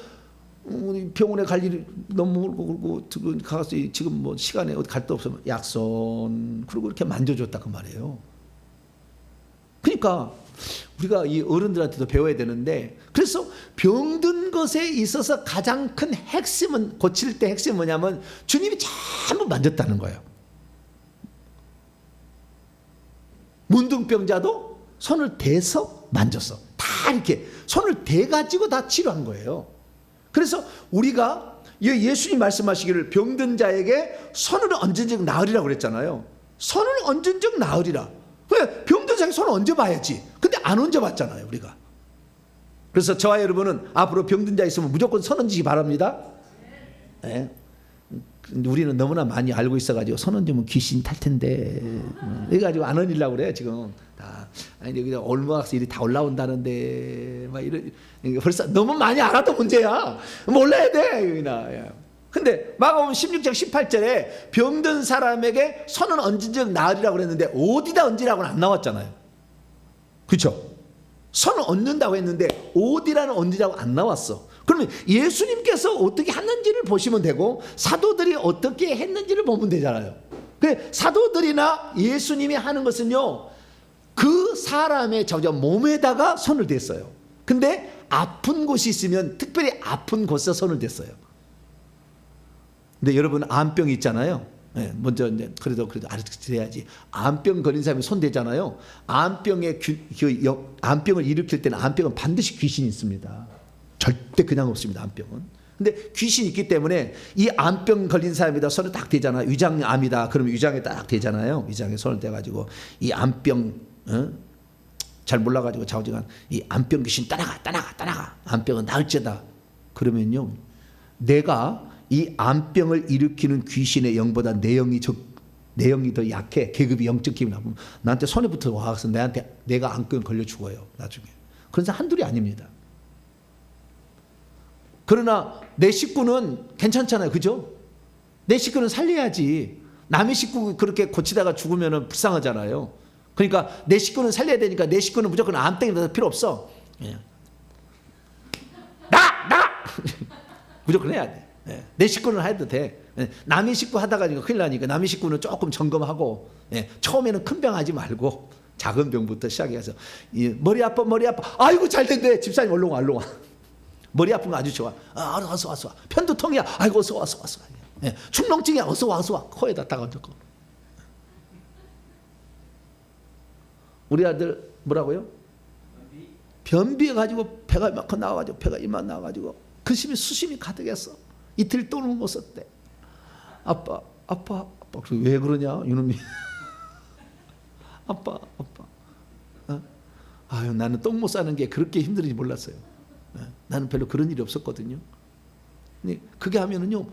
병원에 갈 일이 너무 멀고 가서 지금 뭐 시간에 어디 갈 데 없으면 약손 그리고 이렇게 만져줬다 그 말이에요. 그러니까 우리가 이 어른들한테도 배워야 되는데, 그래서 병든 것에 있어서 가장 큰 핵심은, 고칠 때 핵심은 뭐냐면 주님이 전부 만졌다는 거예요. 문둥병자도 손을 대서 만졌어. 다 이렇게 손을 대가지고 다 치료한 거예요. 그래서 우리가 예수님 말씀하시기를 병든 자에게 손을 얹은 적 나으리라고 그랬잖아요. 손을 얹은 적 나으리라. 왜? 병든 자에게 손을 얹어봐야지. 근데 안 얹어봤잖아요 우리가. 그래서 저와 여러분은 앞으로 병든 자 있으면 무조건 손 얹으시기 바랍니다. 네. 우리는 너무나 많이 알고 있어가지고 손 얹으면 귀신 탈 텐데 그래가지고 안 얹으려고 그래 지금 다. 아니 여기 올모학서 일이 다 올라온다는데 막 이런 벌써 너무 많이 알아도 문제야. 몰라야 돼 여기나. 근데 마가복음 16장 18절에 병든 사람에게 손을 얹은 적 나으리라고 그랬는데 어디다 얹으라고는 안 나왔잖아요. 그렇죠? 손을 얹는다고 했는데 어디라는 얹으라고 안 나왔어. 그러면 예수님께서 어떻게 하는지를 보시면 되고 사도들이 어떻게 했는지를 보면 되잖아요. 그래 사도들이나 예수님이 하는 것은요 그 사람의 몸에다가 손을 댔어요. 근데 아픈 곳이 있으면 특별히 아픈 곳에 손을 댔어요. 근데 여러분 암병이 있잖아요. 네, 먼저 이제 그래도 알아야지. 암병 걸린 사람이 손 대잖아요. 암병을 일으킬 때는 암병은 반드시 귀신이 있습니다. 절대 그냥 없습니다. 암병은. 근데 귀신이 있기 때문에 이 암병 걸린 사람에다 손을 딱 대잖아요. 위장암이다. 그러면 위장에 딱 대잖아요. 위장에 손을 대가지고 이 암병 잘 몰라가지고 좌우지간 이 암병 귀신 떠나가. 암병은 나을지어다. 그러면요 내가 이 암병을 일으키는 귀신의 영보다 내 영이 더 약해. 계급이 영적 기분이 나쁘면 나한테 손에 붙어 와서 내가 암병 걸려 죽어요. 나중에. 그런 사람 한둘이 아닙니다. 그러나 내 식구는 괜찮잖아요. 그죠? 내 식구는 살려야지. 남의 식구 그렇게 고치다가 죽으면 불쌍하잖아요. 그러니까 내 식구는 살려야 되니까 내 식구는 무조건 암병이 필요 없어. 나! 무조건 해야 돼. 내 식구는 해도 돼. 남의 식구 하다가 큰일 나니까 남의 식구는 조금 점검하고 처음에는 큰 병 하지 말고 작은 병부터 시작해서 머리 아파 아이고 잘 된대. 집사님 얼른 와 머리 아픈 거 아주 좋아. 어서 와. 편두통이야. 아이고 어서 와. 축농증이야. 어서 와. 코에다 딱 얹고. 우리 아들 뭐라고요? 변비해가지고 배가 이만큼 나와가지고 배가 이만 나와가지고 근심이 수심이 가득했어. 이틀 돈을 못 썼대. 아빠 왜 그러냐 이놈이. 아빠 아유 나는 똥 못 싸는 게 그렇게 힘든지 몰랐어요. 나는 별로 그런 일이 없었거든요. 근데 그게 하면은요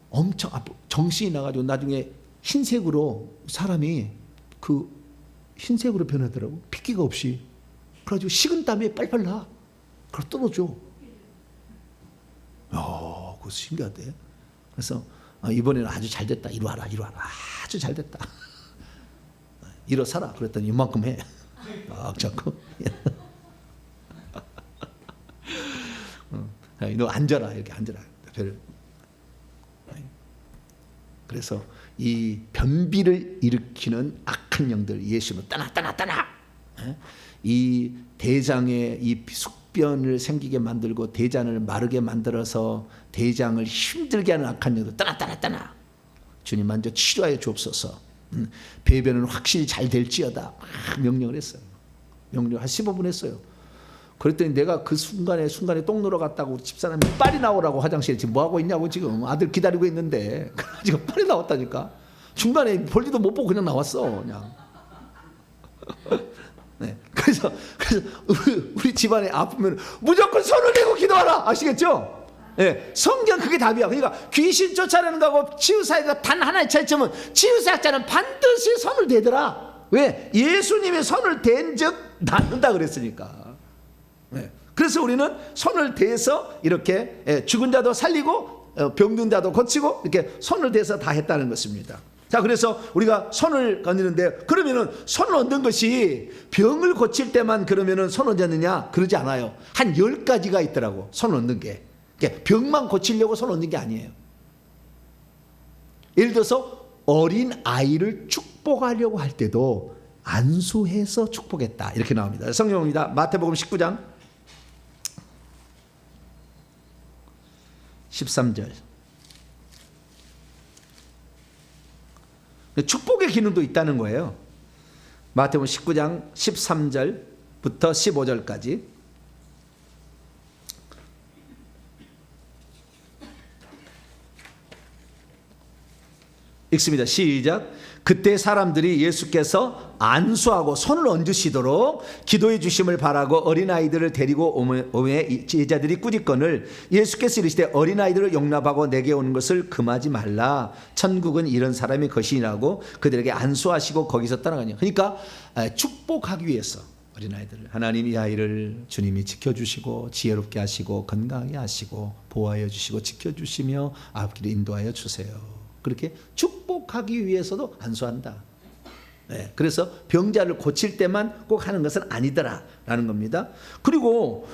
엄청 정신이 나가지고 나중에 흰색으로 사람이 흰색으로 변하더라고. 핏기가 없이. 그래가지고 식은땀이 빨빨 나. 그걸 떨어져. 그거 신기하대. 그래서 이번에는 아주 잘 됐다. 이리 와라. 아주 잘 됐다. 일어서라. 그랬더니 이만큼 해. 자꾸. 너 앉아라. 이렇게 앉아라. 그래서 이 변비를 일으키는 악한 영들 예수는 떠나. 이 대장에 이 숙변을 생기게 만들고 대장을 마르게 만들어서 대장을 힘들게 하는 악한 영들 떠나. 주님 먼저 치료하여 주옵소서. 배변은 확실히 잘 될지어다. 명령을 했어요. 명령 한 15분 했어요. 그랬더니 내가 그 순간에 똥 누러 갔다고 집사람이 빨리 나오라고 화장실에 지금 뭐하고 있냐고 지금 아들 기다리고 있는데 지금 빨리 나왔다니까. 중간에 볼일도 못 보고 그냥 나왔어. 그냥. 네. 그래서 우리 집안에 아프면 무조건 손을 대고 기도하라. 아시겠죠? 네. 성경 그게 답이야. 그러니까 귀신 쫓아내는 거하고 치유사역가 단 하나의 차이점은 치유사역자는 반드시 손을 대더라. 왜? 예수님이 손을 댄 적 낫는다 그랬으니까. 네. 그래서 우리는 손을 대서 이렇게 죽은 자도 살리고 병든 자도 고치고 이렇게 손을 대서 다 했다는 것입니다. 자, 그래서 우리가 손을 얹는데 그러면은 손을 얹는 것이 병을 고칠 때만 그러면은 손 얹었느냐? 그러지 않아요. 한 10가지가 있더라고. 손 얹는 게. 병만 고치려고 손 얹는 게 아니에요. 예를 들어서 어린 아이를 축복하려고 할 때도 안수해서 축복했다. 이렇게 나옵니다. 성경입니다. 마태복음 19장 13절. 축복의 기능도 있다는 거예요. 마태복음 19장 13절부터 15절까지. 읽습니다. 시작. 그때 사람들이 예수께서 안수하고 손을 얹으시도록 기도해 주심을 바라고 어린아이들을 데리고 오매 제자들이 꾸짖거늘 예수께서 이르시되 어린아이들을 용납하고 내게 오는 것을 금하지 말라. 천국은 이런 사람의 것이라고 그들에게 안수하시고 거기서 떠나가냐. 그러니까 축복하기 위해서 어린아이들을, 하나님 이 아이를 주님이 지켜주시고 지혜롭게 하시고 건강하게 하시고 보호하여 주시고 지켜주시며 앞길을 인도하여 주세요. 그렇게 축복하기 위해서도 안수한다. 네, 그래서 병자를 고칠 때만 꼭 하는 것은 아니더라라는 겁니다. 그리고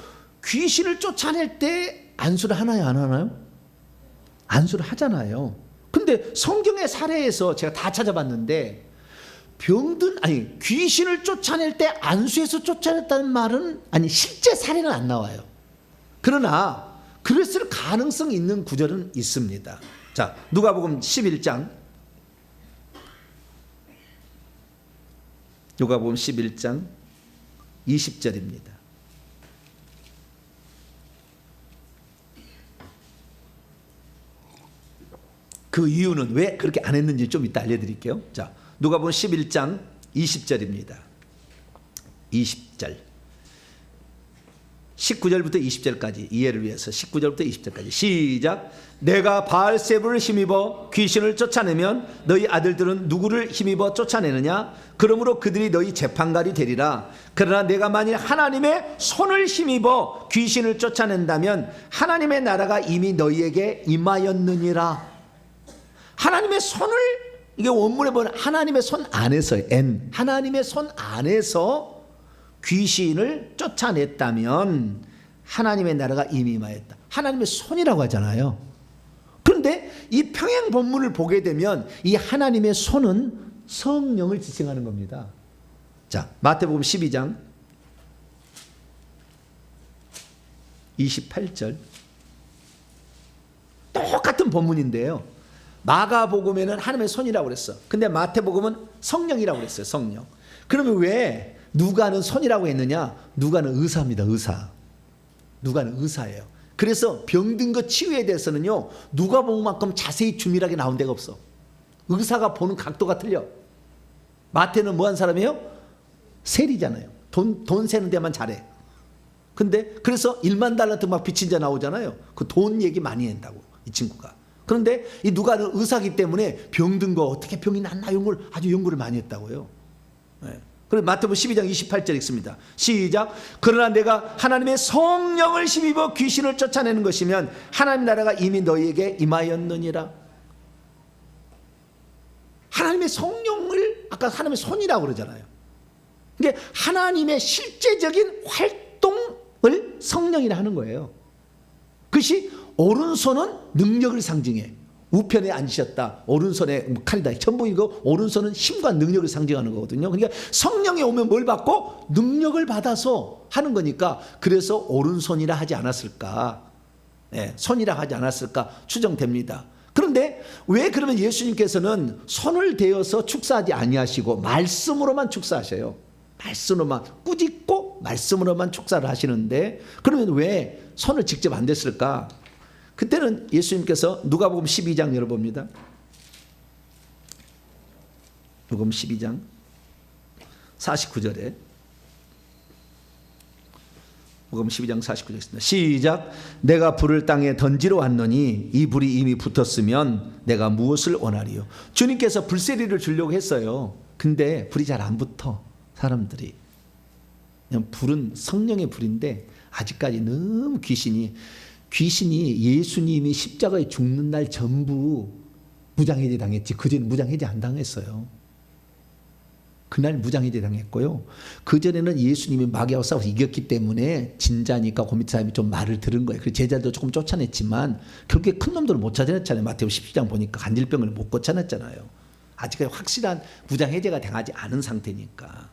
귀신을 쫓아낼 때 안수를 하나요, 안 하나요? 안수를 하잖아요. 근데 성경의 사례에서 제가 다 찾아봤는데 귀신을 쫓아낼 때 안수해서 쫓아냈다는 말은 실제 사례는 안 나와요. 그러나 그랬을 가능성이 있는 구절은 있습니다. 자, 누가복음 11장 20절입니다. 그 이유는 왜 그렇게 안 했는지 좀 이따 알려드릴게요. 자, 누가복음 11장 20절입니다. 20절 19절부터 20절까지 이해를 위해서 19절부터 20절까지 시작. 내가 바알세불을 힘입어 귀신을 쫓아내면 너희 아들들은 누구를 힘입어 쫓아내느냐? 그러므로 그들이 너희 재판관이 되리라. 그러나 내가 만일 하나님의 손을 힘입어 귀신을 쫓아낸다면 하나님의 나라가 이미 너희에게 임하였느니라. 하나님의 손을, 이게 원문에 보면 하나님의 손 안에서 하나님의 손 안에서 귀신을 쫓아냈다면 하나님의 나라가 이미 임하였다. 하나님의 손이라고 하잖아요. 그런데 이 평행 본문을 보게 되면 이 하나님의 손은 성령을 지칭하는 겁니다. 자, 마태복음 12장 28절 똑같은 본문인데요. 마가복음에는 하나님의 손이라고 그랬어. 근데 마태복음은 성령이라고 그랬어요. 성령. 그러면 왜 누가는 손이라고 했느냐? 누가는 의사입니다. 의사. 누가는 의사예요. 그래서 병든 것 치유에 대해서는요, 누가복음만큼 자세히 주밀하게 나온 데가 없어. 의사가 보는 각도가 틀려. 마태는 뭐 한 사람이에요? 세리잖아요. 돈 세는 데만 잘해. 근데 그래서 1만 달란트 막 빚진 자 나오잖아요. 그 돈 얘기 많이 한다고, 이 친구가. 그런데 이 누가는 의사기 때문에 병든 거 어떻게 병이 낫나 이런 걸 아주 연구를 많이 했다고요. 네. 그래서 마태복음 12장 28절 읽습니다. 시작. 그러나 내가 하나님의 성령을 힘입어 귀신을 쫓아내는 것이면 하나님 나라가 이미 너희에게 임하였느니라. 하나님의 성령을 아까 하나님의 손이라고 그러잖아요. 그러니까 하나님의 실제적인 활동을 성령이라 하는 거예요. 그것이 오른손은 능력을 상징해. 우편에 앉으셨다. 오른손에 칼이다. 전부 이거 오른손은 힘과 능력을 상징하는 거거든요. 그러니까 성령이 오면 뭘 받고? 능력을 받아서 하는 거니까 그래서 오른손이라 하지 않았을까? 네, 손이라 하지 않았을까 추정됩니다. 그런데 왜 그러면 예수님께서는 손을 대어서 축사하지 아니하시고 말씀으로만 축사하셔요? 말씀으로만 꾸짖고 말씀으로만 축사를 하시는데 그러면 왜 손을 직접 안 댔을까? 그때는 예수님께서 누가복음 12장 열어봅니다. 누가복음 12장 49절에 누가복음 12장 49절에 있습니다. 시작. 내가 불을 땅에 던지러 왔노니 이 불이 이미 붙었으면 내가 무엇을 원하리요? 주님께서 불세리를 주려고 했어요. 근데 불이 잘 안 붙어. 사람들이 그냥 불은 성령의 불인데 아직까지 너무 귀신이 예수님이 십자가에 죽는 날 전부 무장해제 당했지. 그전에 무장해제 안 당했어요. 그날 무장해제 당했고요. 그전에는 예수님이 마귀하고 싸워서 이겼기 때문에 진자니까 그 밑에 사람이 좀 말을 들은 거예요. 그래서 제자도 조금 쫓아냈지만 결국에 큰 놈들을 못 찾아냈잖아요. 마태복음 17장 보니까 간질병을 못 쫓아냈잖아요. 아직까지 확실한 무장해제가 당하지 않은 상태니까.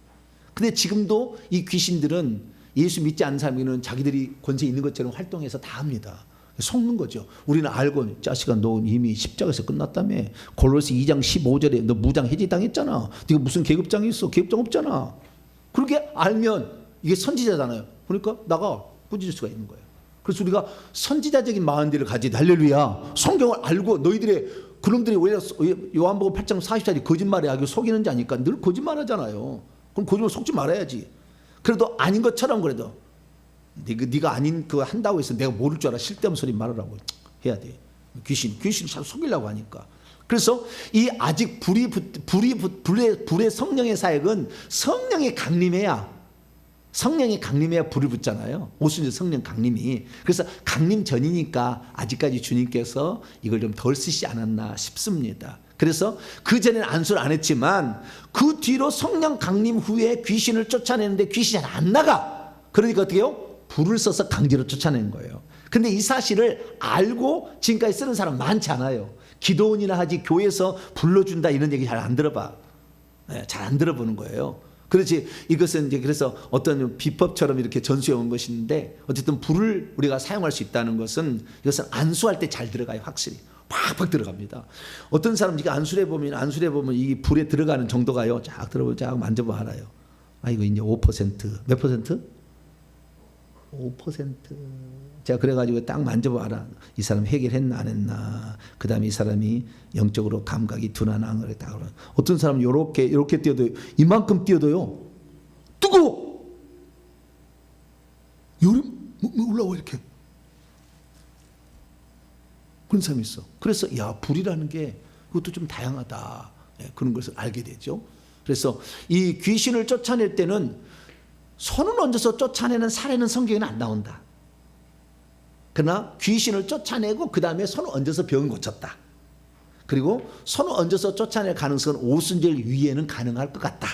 근데 지금도 이 귀신들은 예수 믿지 않는 사람에게는 자기들이 권세 있는 것처럼 활동해서 다 합니다. 속는 거죠. 우리는 알고 자식아 너 이미 십자가에서 끝났다며. 골로새 2장 15절에 너 무장 해제 당했잖아. 네가 무슨 계급장이 있어. 계급장 없잖아. 그렇게 알면 이게 선지자잖아요. 그러니까 나가 꾸짖을 수가 있는 거예요. 그래서 우리가 선지자적인 마음들을 가지고 할렐루야. 성경을 알고 너희들의 그놈들이 왜 요한복음 8장 44절 거짓말해 하고 속이는 자니까 늘 거짓말하잖아요. 그럼 거짓말 속지 말아야지. 그래도 아닌 것처럼 그래도 네가 아닌 그 한다고 해서 내가 모를 줄 알아. 쓸데없는 소리 말하라고 해야 돼. 귀신을 자꾸 속이려고 하니까. 그래서 이 아직 불의 성령의 사역은 성령이 강림해야 불이 붙잖아요. 오순절 성령 강림이. 그래서 강림 전이니까 아직까지 주님께서 이걸 좀 덜 쓰시지 않았나 싶습니다. 그래서 그 전에는 안수를 안 했지만 그 뒤로 성령 강림 후에 귀신을 쫓아내는데 귀신이 잘 안 나가. 그러니까 어떻게 해요? 불을 써서 강제로 쫓아낸 거예요. 근데 이 사실을 알고 지금까지 쓰는 사람 많지 않아요. 기도원이나 하지 교회에서 불러준다 이런 얘기 잘 안 들어봐. 잘 안 들어보는 거예요. 그렇지. 이것은 이제 그래서 어떤 비법처럼 이렇게 전수해 온 것인데 어쨌든 불을 우리가 사용할 수 있다는 것은 이것은 안수할 때 잘 들어가요. 확실히 팍팍 들어갑니다. 어떤 사람 이게 안수해 보면 이 불에 들어가는 정도가요. 쫙 들어보면 쫙 만져보면 알아요. 아 이거 이제 5% 몇 퍼센트? 5%. 제가 그래가지고 딱 만져봐 알아. 이 사람 해결했나 안 했나. 그 다음에 이 사람이 영적으로 감각이 둔하나 안 그랬다. 어떤 사람은 요렇게 뛰어도 이만큼 뛰어도요. 뜨거워. 여름 올라와 이렇게. 그런 사람이 있어. 그래서 야 불이라는 게 그것도 좀 다양하다. 그런 것을 알게 되죠. 그래서 이 귀신을 쫓아낼 때는 손을 얹어서 쫓아내는 사례는 성경에는 안 나온다. 그러나 귀신을 쫓아내고 그 다음에 손을 얹어서 병을 고쳤다. 그리고 손을 얹어서 쫓아낼 가능성은 오순절 위에는 가능할 것 같다.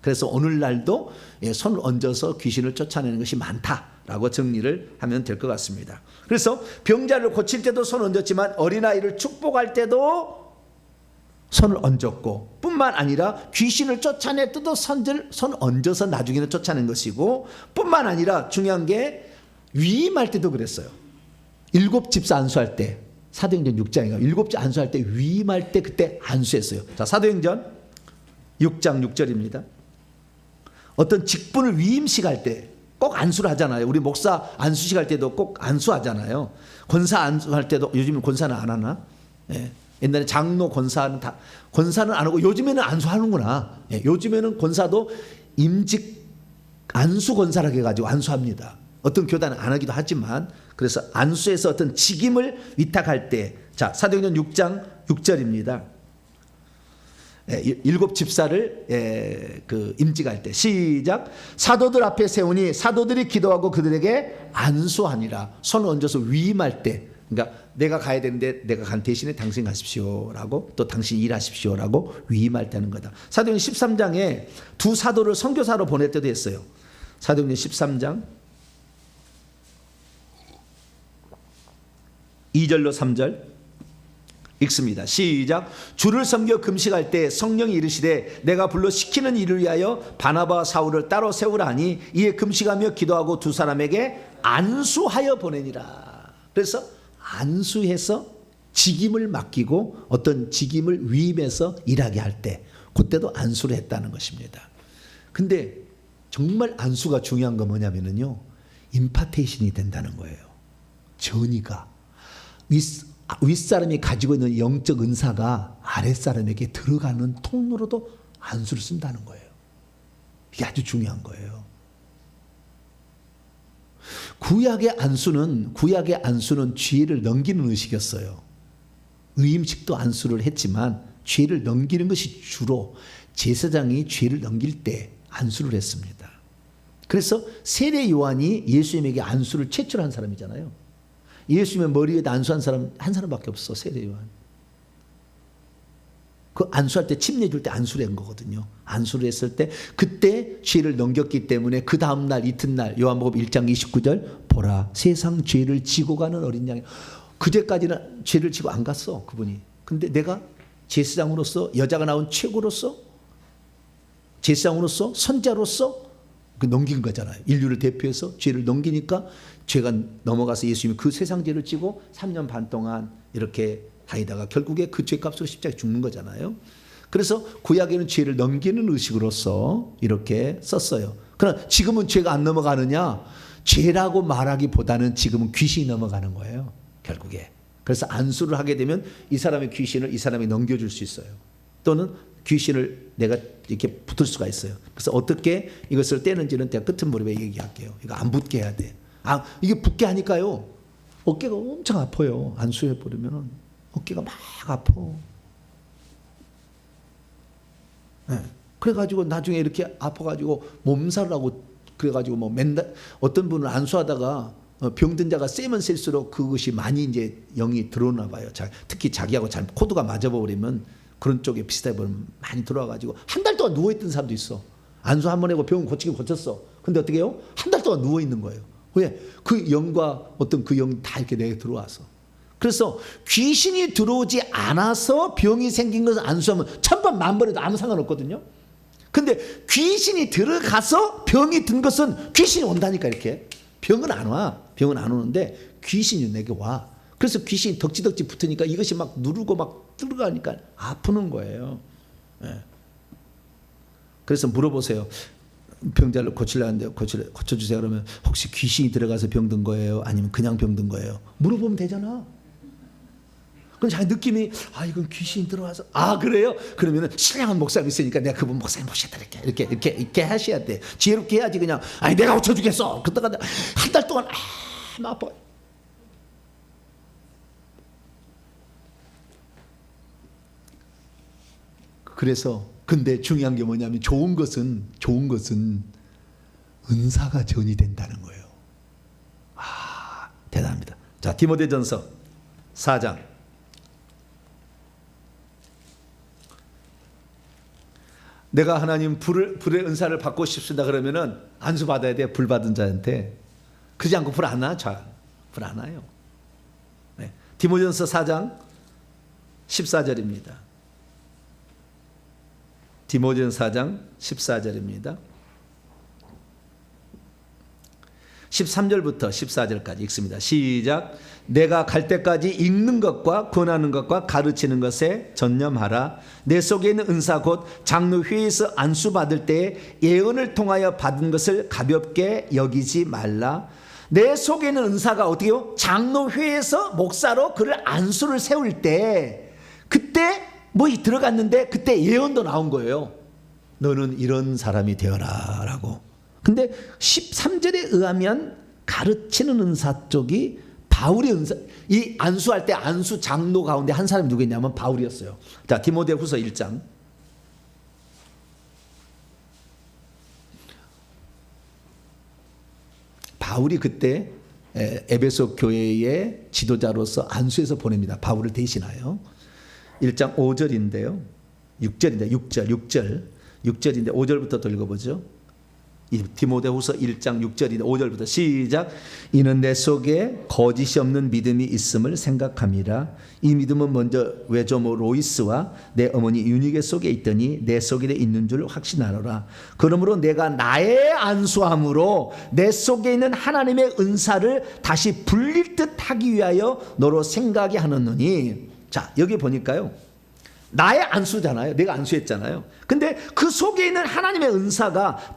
그래서 오늘날도 손을 얹어서 귀신을 쫓아내는 것이 많다라고 정리를 하면 될 것 같습니다. 그래서 병자를 고칠 때도 손을 얹었지만 어린아이를 축복할 때도 손을 얹었고 뿐만 아니라 귀신을 쫓아낼 때도 손 얹어서 나중에는 쫓아낸 것이고 뿐만 아니라 중요한 게 위임할 때도 그랬어요. 7집사 안수할 때 사도행전 6장인가 7집 안수할 때 위임할 때 그때 안수했어요. 자 사도행전 6장 6절입니다. 어떤 직분을 위임식 할 때 꼭 안수를 하잖아요. 우리 목사 안수식 할 때도 꼭 안수하잖아요. 권사 안수할 때도 요즘은 권사는 안 하나? 예. 옛날에 장로 권사는 권사는 안 하고 요즘에는 안수하는구나. 예. 요즘에는 권사도 임직 안수 권사라고 해가지고 안수합니다. 어떤 교단은 안 하기도 하지만 그래서 안수에서 어떤 직임을 위탁할 때 자 사도행전 6장 6절입니다. 7집사를 임직할 때 시작. 사도들 앞에 세우니 사도들이 기도하고 그들에게 안수하니라. 손을 얹어서 위임할 때 그러니까 내가 가야 되는데 내가 간 대신에 당신 가십시오라고 또 당신 일하십시오라고 위임할 때는 거다. 사도행전 13장에 두 사도를 선교사로 보낼 때도 했어요. 사도행전 13장 2절로 3절 읽습니다. 시작. 주를 섬겨 금식할 때 성령이 이르시되 내가 불러 시키는 일을 위하여 바나바와 사울을 따로 세우라 하니 이에 금식하며 기도하고 두 사람에게 안수하여 보내니라. 그래서 안수해서 직임을 맡기고 어떤 직임을 위임해서 일하게 할 때 그때도 안수를 했다는 것입니다. 근데 정말 안수가 중요한 건 뭐냐면요. 임파테이션이 된다는 거예요. 전이가 윗사람이 가지고 있는 영적 은사가 아랫사람에게 들어가는 통로로도 안수를 쓴다는 거예요. 이게 아주 중요한 거예요. 구약의 안수는 죄를 넘기는 의식이었어요. 의임식도 안수를 했지만 죄를 넘기는 것이 주로 제사장이 죄를 넘길 때 안수를 했습니다. 그래서 세례 요한이 예수님에게 안수를 최초로 한 사람이잖아요. 예수님의 머리에 안수한 사람 한 사람밖에 없어. 세례 요한. 그 안수할 때 침 내줄 때 안수를 한 거거든요. 안수를 했을 때 그때 죄를 넘겼기 때문에 그 다음 날 이튿날 요한복음 1장 29절 보라 세상 죄를 지고 가는 어린 양이 그제까지는 죄를 지고 안 갔어 그분이. 근데 내가 제사장으로서 여자가 나온 최고로서 제사장으로서 선자로서 그 넘긴 거잖아요. 인류를 대표해서 죄를 넘기니까 죄가 넘어가서 예수님이 그 세상 죄를 지고 3년 반 동안 이렇게 다니다가 결국에 그 죄값으로 십자가에 죽는 거잖아요. 그래서 구약에는 죄를 넘기는 의식으로서 이렇게 썼어요. 그러나 지금은 죄가 안 넘어가느냐? 죄라고 말하기보다는 지금은 귀신이 넘어가는 거예요. 결국에. 그래서 안수를 하게 되면 이 사람의 귀신을 이 사람이 넘겨줄 수 있어요. 또는 귀신을 내가 이렇게 붙을 수가 있어요. 그래서 어떻게 이것을 떼는지는 제가 끝은 무렵에 얘기할게요. 이거 안 붙게 해야 돼. 이게 붙게 하니까요, 어깨가 엄청 아파요. 안수해 버리면 어깨가 막 아파. 네. 그래가지고 나중에 이렇게 아파가지고 몸살을 하고, 그래가지고 뭐 맨날 어떤 분은 안수하다가 병든 자가 세면 셀수록 그것이 많이 이제 영이 들어오나 봐요. 특히 자기하고 잘 코드가 맞아버리면 그런 쪽에 비슷해 버리면 많이 들어와가지고 한 달 동안 누워있던 사람도 있어. 안수 한 번 하고 병원 고치긴 고쳤어. 근데 어떻게 해요? 한 달 동안 누워있는 거예요. 왜? 그 영과 어떤 그 영이 다 이렇게 내게 들어와서. 그래서 귀신이 들어오지 않아서 병이 생긴 것을 안수하면 천번 만번해도 아무 상관없거든요. 근데 귀신이 들어가서 병이 든 것은 귀신이 온다니까. 이렇게 병은 안 와. 병은 안 오는데 귀신이 내게 와. 그래서 귀신이 덕지덕지 붙으니까 이것이 막 누르고 막 들어가니까 아프는 거예요. 예. 그래서 물어보세요. 병자를 고치려는데 고쳐주세요. 그러면 혹시 귀신이 들어가서 병든 거예요? 아니면 그냥 병든 거예요? 물어보면 되잖아. 그럼 자기 느낌이 이건 귀신이 들어와서 그래요? 그러면은 신령한 목사님 있으니까 내가 그분 목사님 모셨다 이렇게 하셔야 돼. 지혜롭게 해야지. 그냥 내가 고쳐주겠어. 그러다가 한 달 동안 아파. 그래서 근데 중요한 게 뭐냐면 좋은 것은 은사가 전이 된다는 거예요. 대단합니다. 자, 디모데전서 4장. 내가 하나님 불의 은사를 받고 싶습니다 그러면은 안수 받아야 돼. 불 받은 자한테. 그러지 않고 불 안 나? 불 안 와요. 네. 디모데전서 4장 14절입니다. 디모데전서 4장 14절입니다. 13절부터 14절까지 읽습니다. 시작. 내가 갈 때까지 읽는 것과 권하는 것과 가르치는 것에 전념하라. 내 속에 있는 은사 곧 장로회에서 안수받을 때에 예언을 통하여 받은 것을 가볍게 여기지 말라. 내 속에 있는 은사가 어떻게요? 장로회에서 목사로 그를 안수를 세울 때 그때 들어갔는데 그때 예언도 나온 거예요. 너는 이런 사람이 되어라 라고. 근데 13절에 의하면 가르치는 은사 쪽이 바울의 은사, 이 안수할 때 안수 장로 가운데 한 사람이 누구였냐면 바울이었어요. 자, 디모데후서 1장. 바울이 그때 에베소 교회의 지도자로서 안수해서 보냅니다. 바울을 대신하여. 1장 5절인데요. 6절인데 5절부터 또 읽어보죠. 디모데후서 1장 6절인데 5절부터 시작. 이는 내 속에 거짓이 없는 믿음이 있음을 생각함이라. 이 믿음은 먼저 외조모 로이스와 내 어머니 유니게 속에 있더니 내 속에 있는 줄 확신하노라. 그러므로 내가 나의 안수함으로 내 속에 있는 하나님의 은사를 다시 불릴 듯 하기 위하여 너로 생각이 하느니니. 자, 여기 보니까요, 나의 안수잖아요. 내가 안수했잖아요. 근데 그 속에 있는 하나님의 은사가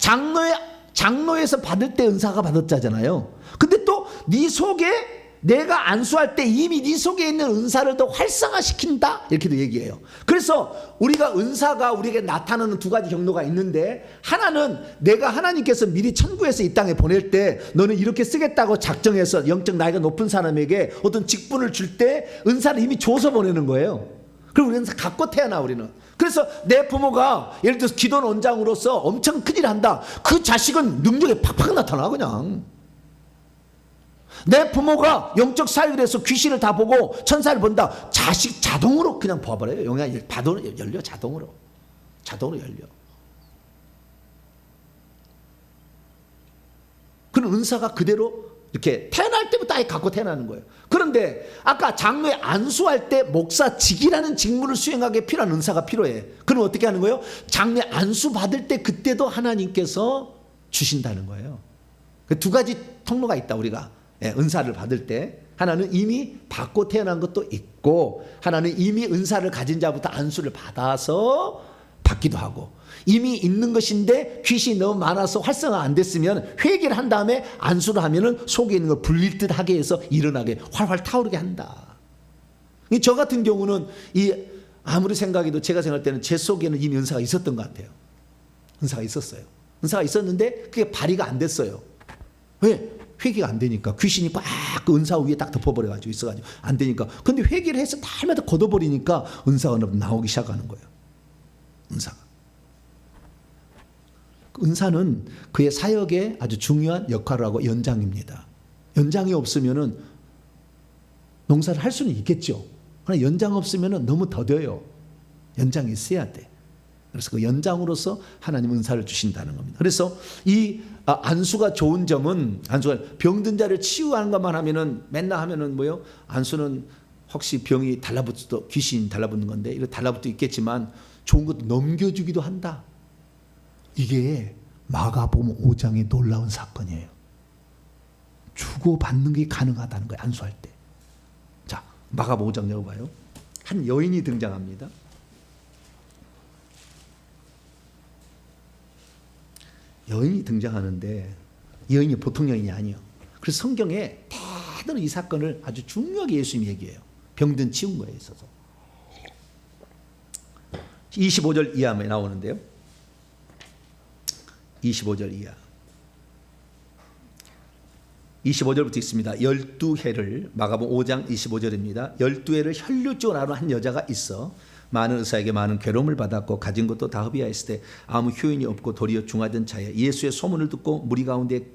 장로에서 받을 때 은사가 받았잖아요. 근데 또 네 속에 내가 안수할 때 이미 네 속에 있는 은사를 더 활성화시킨다 이렇게도 얘기해요. 그래서 우리가 은사가 우리에게 나타나는 두 가지 경로가 있는데, 하나는 내가 하나님께서 미리 천국에서 이 땅에 보낼 때 너는 이렇게 쓰겠다고 작정해서 영적 나이가 높은 사람에게 어떤 직분을 줄 때 은사를 이미 줘서 보내는 거예요. 그럼 우리는 갖고 태어나. 우리는 그래서 내 부모가 예를 들어서 기도 원장으로서 엄청 큰일 한다. 그 자식은 능력이 팍팍 나타나. 그냥 내 부모가 영적 사역을 해서 귀신을 다 보고 천사를 본다. 자식 자동으로 그냥 봐버려요. 영향이 열려. 자동으로 열려. 그런 은사가 그대로 이렇게 태어날 때부터 아예 갖고 태어나는 거예요. 그런데 아까 장로에 안수할 때 목사직이라는 직무를 수행하기 필요한 은사가 필요해. 그럼 어떻게 하는 거예요? 장로에 안수 받을 때 그때도 하나님께서 주신다는 거예요. 그 두 가지 통로가 있다. 우리가 은사를 받을 때 하나는 이미 받고 태어난 것도 있고, 하나는 이미 은사를 가진 자부터 안수를 받아서 받기도 하고, 이미 있는 것인데 귀신이 너무 많아서 활성화 안 됐으면 회개를 한 다음에 안수를 하면은 속에 있는 걸 불릴 듯 하게 해서 일어나게 활활 타오르게 한다. 저 같은 경우는 아무리 생각해도 제가 생각할 때는 제 속에는 이미 은사가 있었던 것 같아요. 은사가 있었어요. 은사가 있었는데 그게 발휘가 안 됐어요. 왜? 회개가 안 되니까. 귀신이 꽉 그 은사 위에 딱 덮어버려가지고 있어가지고 안 되니까. 근데 회개를 해서 날마다 걷어버리니까 은사가 나오기 시작하는 거예요. 은사가. 은사는 그의 사역에 아주 중요한 역할을 하고 연장입니다. 연장이 없으면은 농사를 할 수는 있겠죠. 그러나 연장 없으면은 너무 더뎌요. 연장이 있어야 돼. 그래서 그 연장으로서 하나님 은사를 주신다는 겁니다. 그래서 이 안수가 좋은 점은, 안수가 병든 자를 치유하는 것만 하면은 맨날 하면은 뭐요? 안수는 혹시 병이 달라붙어도 귀신 달라붙는 건데 이거 달라붙어 있겠지만 좋은 것도 넘겨주기도 한다. 이게 마가복음 5장의 놀라운 사건이에요. 주고받는 게 가능하다는 거예요. 안수할 때. 자, 마가복음 5장 열어봐요. 한 여인이 등장합니다. 여인이 등장하는데 이 여인이 보통 여인이 아니에요. 그래서 성경에 대대로 이 사건을 아주 중요하게 예수님이 얘기해요. 병든 치운 거에 있어서. 25절 이하에 나오는데요. 25절 이하. 25절부터 있습니다. 12해를, 마가복음 5장 25절입니다. 12해를 혈류증으로 앓는 한 여자가 있어 많은 의사에게 많은 괴로움을 받았고 가진 것도 다 허비하였을 때 아무 효인이 없고 도리어 중하던 차에 예수의 소문을 듣고 무리 가운데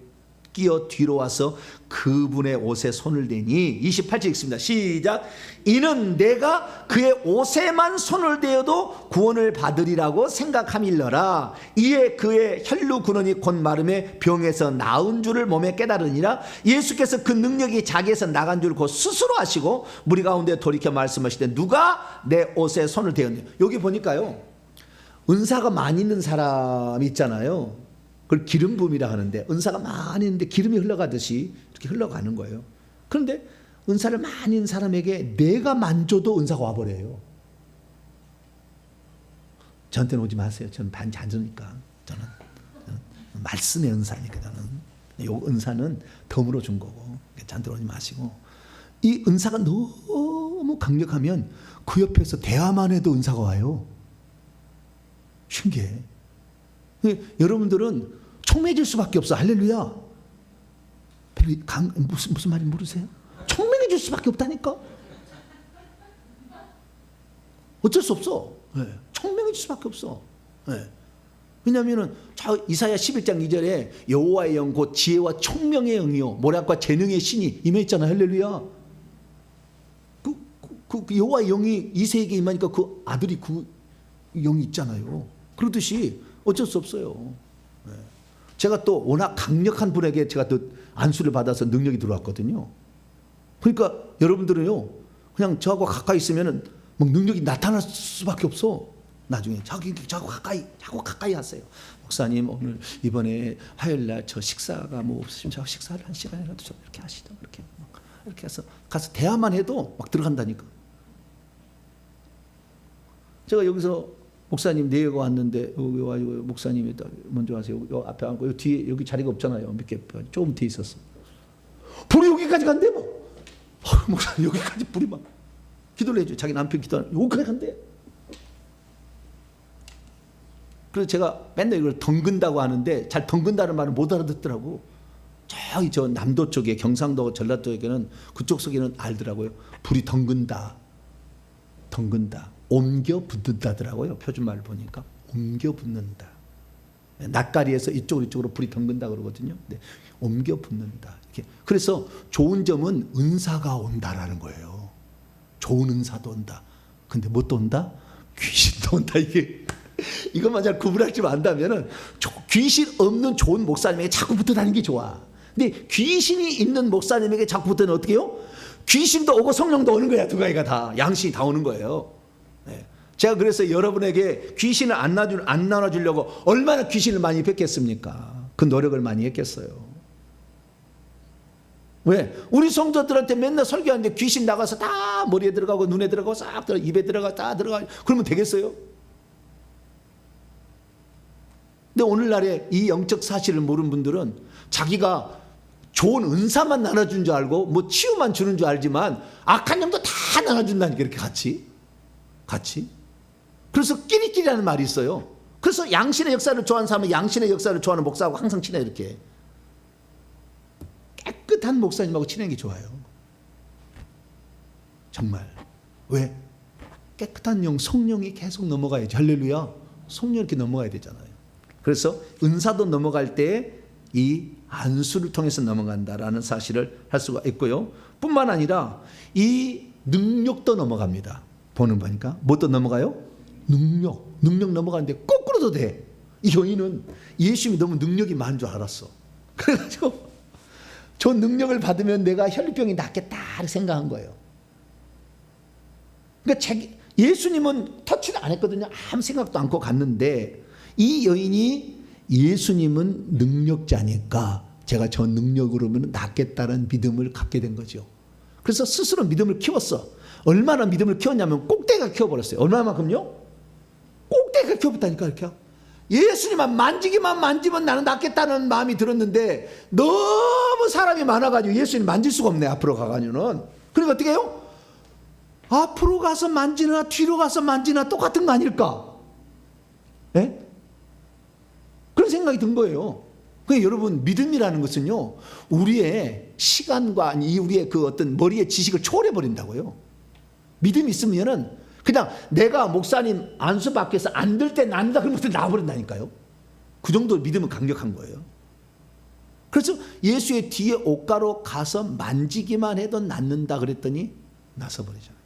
끼어 뒤로 와서 그분의 옷에 손을 대니 28절 읽습니다. 시작. 이는 내가 그의 옷에만 손을 대어도 구원을 받으리라고 생각함일러라. 이에 그의 혈루 근원이 곧 마름에 병에서 나은 줄을 몸에 깨달으니라. 예수께서 그 능력이 자기에서 나간 줄 곧 스스로 아시고 무리 가운데 돌이켜 말씀하시되 누가 내 옷에 손을 대었냐. 여기 보니까요, 은사가 많이 있는 사람이 있잖아요. 그걸 기름 부음이라 하는데 은사가 많이 있는데 기름이 흘러가듯이 이렇게 흘러가는 거예요. 그런데 은사를 많이 있는 사람에게 내가 만져도 은사가 와버려요. 저한테는 오지 마세요. 저는 반지 안 주니까. 저는 말씀의 은사니까. 저는 이 은사는 덤으로 준 거고 저한테 오지 마시고. 이 은사가 너무 강력하면 그 옆에서 대화만 해도 은사가 와요. 신기해. 여러분들은 총매질 수밖에 없어. 할렐루야. 무슨 말인지 모르세요? 총명해질 수밖에 없다니까. 어쩔 수 없어. 네. 총명해질 수밖에 없어. 네. 왜냐하면은 이사야 11장 2절에 여호와의 영 곧 지혜와 총명의 영이요 모략과 재능의 신이 임했잖아. 할렐루야. 그 여호와의 영이 이새에게 임하니까 그 아들이 그 영이 있잖아요. 그러듯이 어쩔 수 없어요. 네. 제가 또 워낙 강력한 분에게 제가 또 안수를 받아서 능력이 들어왔거든요. 그러니까 여러분들은요, 그냥 저하고 가까이 있으면은 막 능력이 나타날 수밖에 없어. 나중에 자꾸 가까이 하세요. 목사님 오늘 이번에 화요일날 저 식사가 뭐 없으시면 저 식사를 한 시간이라도 좀 이렇게 하시죠. 이렇게 해서 가서 대화만 해도 막 들어간다니까. 제가 여기서 목사님 내가 왔는데 여기 와서 목사님이 먼저 하세요. 여기 앞에 앉고 여기 뒤에 여기 자리가 없잖아요. 몇 개 조금 뒤에 있었어. 불이 여기까지 간대 뭐. 목사님 여기까지 불이 막 기도를 해줘. 자기 남편 기도하는 여기까지 간대. 그래서 제가 맨날 이걸 덩근다고 하는데 잘 덩근다는 말을 못 알아듣더라고. 저기 저 남도 쪽에 경상도 전라도 쪽에는 그쪽 속에는 알더라고요. 불이 덩근다. 옮겨 붙는다더라고요. 표준말을 보니까 옮겨 붙는다. 낯가리에서 이쪽으로 불이 덩근다 그러거든요. 네, 옮겨 붙는다. 이렇게. 그래서 좋은 점은 은사가 온다라는 거예요. 좋은 은사도 온다. 근데 뭣도 온다? 귀신도 온다. 이것만 잘 구분할 줄 안다면은 귀신 없는 좋은 목사님에게 자꾸 붙어 다니는 게 좋아. 근데 귀신이 있는 목사님에게 자꾸 붙으면 어떻게 해요? 귀신도 오고 성령도 오는 거야. 두 가지가 다 양심이 다 오는 거예요. 네. 제가 그래서 여러분에게 귀신을 안 나눠주려고 얼마나 귀신을 많이 뵙겠습니까? 그 노력을 많이 했겠어요. 왜? 우리 성도들한테 맨날 설교하는데 귀신 나가서 다 머리에 들어가고 눈에 들어가고 싹 들어가 입에 들어가 다 들어가 그러면 되겠어요? 근데 오늘날에 이 영적 사실을 모르는 분들은 자기가 좋은 은사만 나눠준 줄 알고 뭐 치유만 주는 줄 알지만 악한 영도 다 나눠준다니까, 이렇게 같이. 그래서 끼리끼리라는 말이 있어요. 그래서 양신의 역사를 좋아하는 사람은 양신의 역사를 좋아하는 목사하고 항상 친해요. 이렇게 깨끗한 목사님하고 친하는 게 좋아요. 정말. 왜? 깨끗한 영, 성령이 계속 넘어가야지. 할렐루야. 성령 이렇게 넘어가야 되잖아요. 그래서 은사도 넘어갈 때 이 안수를 통해서 넘어간다라는 사실을 할 수가 있고요. 뿐만 아니라 이 능력도 넘어갑니다. 보는 거니까. 뭣도 넘어가요? 능력 넘어가는데 거꾸로도 돼. 이 여인은 예수님이 너무 능력이 많은 줄 알았어. 그래가지고 저 능력을 받으면 내가 혈류병이 낫겠다 생각한 거예요. 그러니까 예수님은 터치를 안 했거든요. 아무 생각도 않고 갔는데 이 여인이 예수님은 능력자니까 제가 저 능력으로는 낫겠다는 믿음을 갖게 된 거죠. 그래서 스스로 믿음을 키웠어. 얼마나 믿음을 키웠냐면 꼭대기가 키워버렸어요. 얼마만큼요? 꼭대기가 키워버렸다니까. 이렇게 예수님만 만지면 나는 낫겠다는 마음이 들었는데 너무 사람이 많아가지고 예수님 만질 수가 없네. 앞으로 가가지고는. 그러니까 어떻게 해요? 앞으로 가서 만지나 뒤로 가서 만지나 똑같은 거 아닐까? 예? 그런 생각이 든 거예요. 그러니까 여러분, 믿음이라는 것은요, 우리의 시간과 우리의 그 어떤 머리의 지식을 초월해 버린다고요. 믿음이 있으면은 그냥 내가 목사님 안수 받기 위해서 안 될 때 난다 그러면 나와버린다니까요. 그 정도 믿음은 강력한 거예요. 그래서 예수의 뒤에 옷가로 가서 만지기만 해도 낫는다 그랬더니 나서버리잖아요.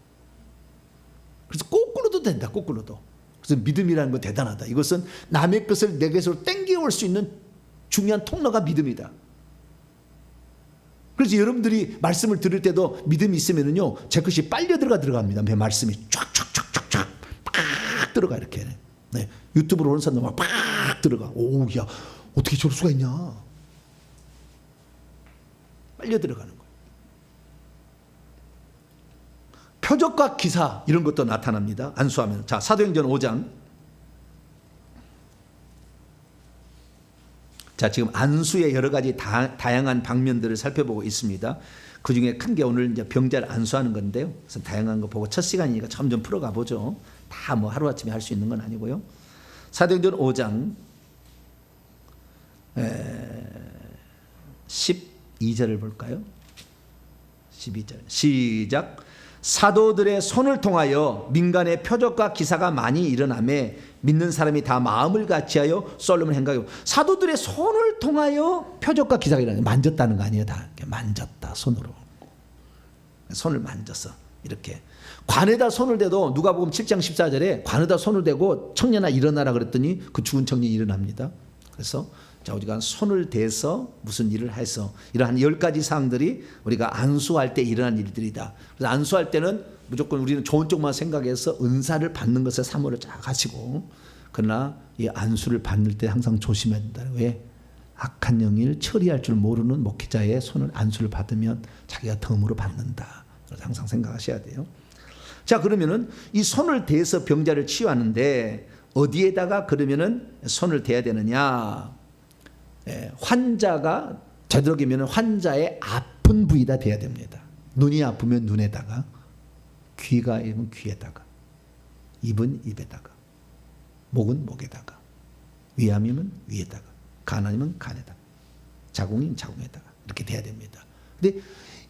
그래서 거꾸로도 된다. 거꾸로도. 그래서 믿음이라는 건 대단하다. 이것은 남의 것을 내 것으로 땡겨올 수 있는 중요한 통로가 믿음이다. 그래서 여러분들이 말씀을 들을 때도 믿음이 있으면은요, 제 것이 빨려 들어갑니다. 내 말씀이 쫙쫙쫙쫙쫙 팍 들어가 이렇게. 네. 유튜브로 오는 사람도 팍 들어가. 오, 야, 어떻게 저럴 수가 있냐? 빨려 들어가는 거예요. 표적과 기사 이런 것도 나타납니다. 안수하면. 자, 사도행전 5장. 자, 지금 안수의 여러 가지 다양한 방면들을 살펴보고 있습니다. 그 중에 큰 게 오늘 이제 병자를 안수하는 건데요. 그래서 다양한 거 보고 첫 시간이니까 점점 풀어가 보죠. 다 뭐 하루아침에 할 수 있는 건 아니고요. 사도행전 5장 12절을 볼까요? 12절 시작. 사도들의 손을 통하여 민간의 표적과 기사가 많이 일어나매 믿는 사람이 다 마음을 같이하여 솔로몬 행각이고, 사도들의 손을 통하여 표적과 기사가 일어나요. 만졌다는 거 아니에요. 다 이렇게 만졌다. 손으로 손을 만졌어. 이렇게 관에다 손을 대도 누가복음 7장 14절에 관에다 손을 대고 청년아 일어나라 그랬더니 그 죽은 청년이 일어납니다. 그래서 자, 우리가 손을 대서 무슨 일을 해서 이러한 10가지 사항들이 우리가 안수할 때 일어난 일들이다. 그래서 안수할 때는 무조건 우리는 좋은 쪽만 생각해서 은사를 받는 것에 사모를 쫙 하시고, 그러나 이 안수를 받을 때 항상 조심해야 된다. 왜? 악한 영을 처리할 줄 모르는 목회자의 손을 안수를 받으면 자기가 덤으로 받는다. 그래서 항상 생각하셔야 돼요. 자, 그러면은 이 손을 대서 병자를 치유하는데 어디에다가 그러면은 손을 대야 되느냐? 환자가 되도록이면 환자의 아픈 부위다 대야 됩니다. 눈이 아프면 눈에다가, 귀가 아프면 귀에다가, 입은 입에다가, 목은 목에다가, 위암이면 위에다가, 간 아니면 간에다가, 자궁이면 자궁에다가 이렇게 대야 됩니다. 근데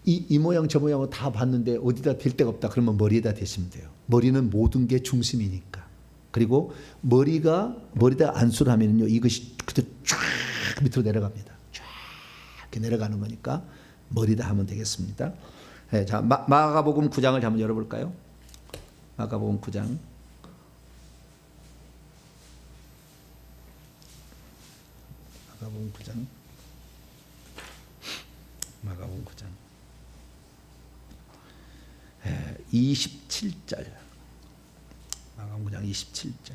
이 모양 저 모양을 다 봤는데 어디다 댈 데가 없다 그러면 머리에다 대시면 돼요. 머리는 모든 게 중심이니까. 그리고 머리다 안수를 하면요, 이것이 그대로 쫙 밑으로 내려갑니다. 쫙 이렇게 내려가는 거니까 머리다 하면 되겠습니다. 네, 자, 마가복음 9장을 한번 열어볼까요? 마가복음 9장. 마가복음 9장. 마가복음 9장. 27절. 마가복음 9장 27절.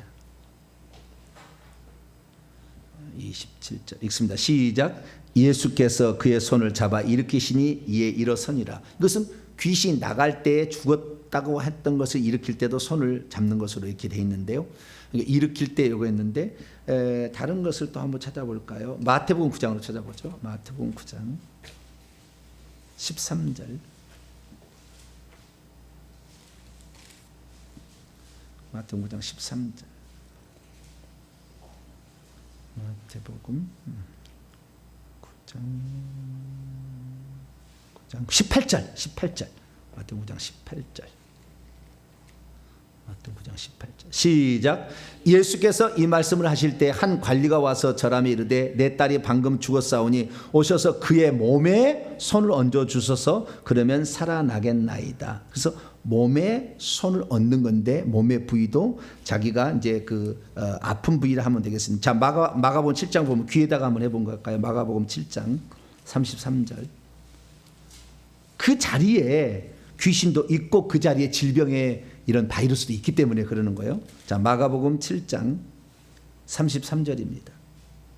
27절 읽습니다. 시작. 예수께서 그의 손을 잡아 일으키시니 이에 일어서니라. 이것은 귀신 나갈 때 죽었다고 했던 것을 일으킬 때도 손을 잡는 것으로 이렇게 돼 있는데요. 일으킬 때 이거 했는데 다른 것을 또 한번 찾아볼까요? 마태복음 9장으로 찾아보죠. 마태복음 9장. 13절. 마태복음 9장 13절. 마태복음 9장 18절. 마태복음 9장 18절. 마태복음 9장 18절. 시작. 예수께서 이 말씀을 하실 때 한 관리가 와서 저람이 이르되 내 딸이 방금 죽었사오니 오셔서 그의 몸에 손을 얹어 주소서. 그러면 살아나겠나이다. 그래서 몸에 손을 얹는 건데 몸의 부위도 자기가 이제 그 아픈 부위를 하면 되겠습니다. 자, 마가복음 7장 보면 귀에다가 한번 해본 걸까요? 마가복음 7장 33절. 그 자리에 귀신도 있고 그 자리에 질병의 이런 바이러스도 있기 때문에 그러는 거예요. 자, 마가복음 7장 33절입니다.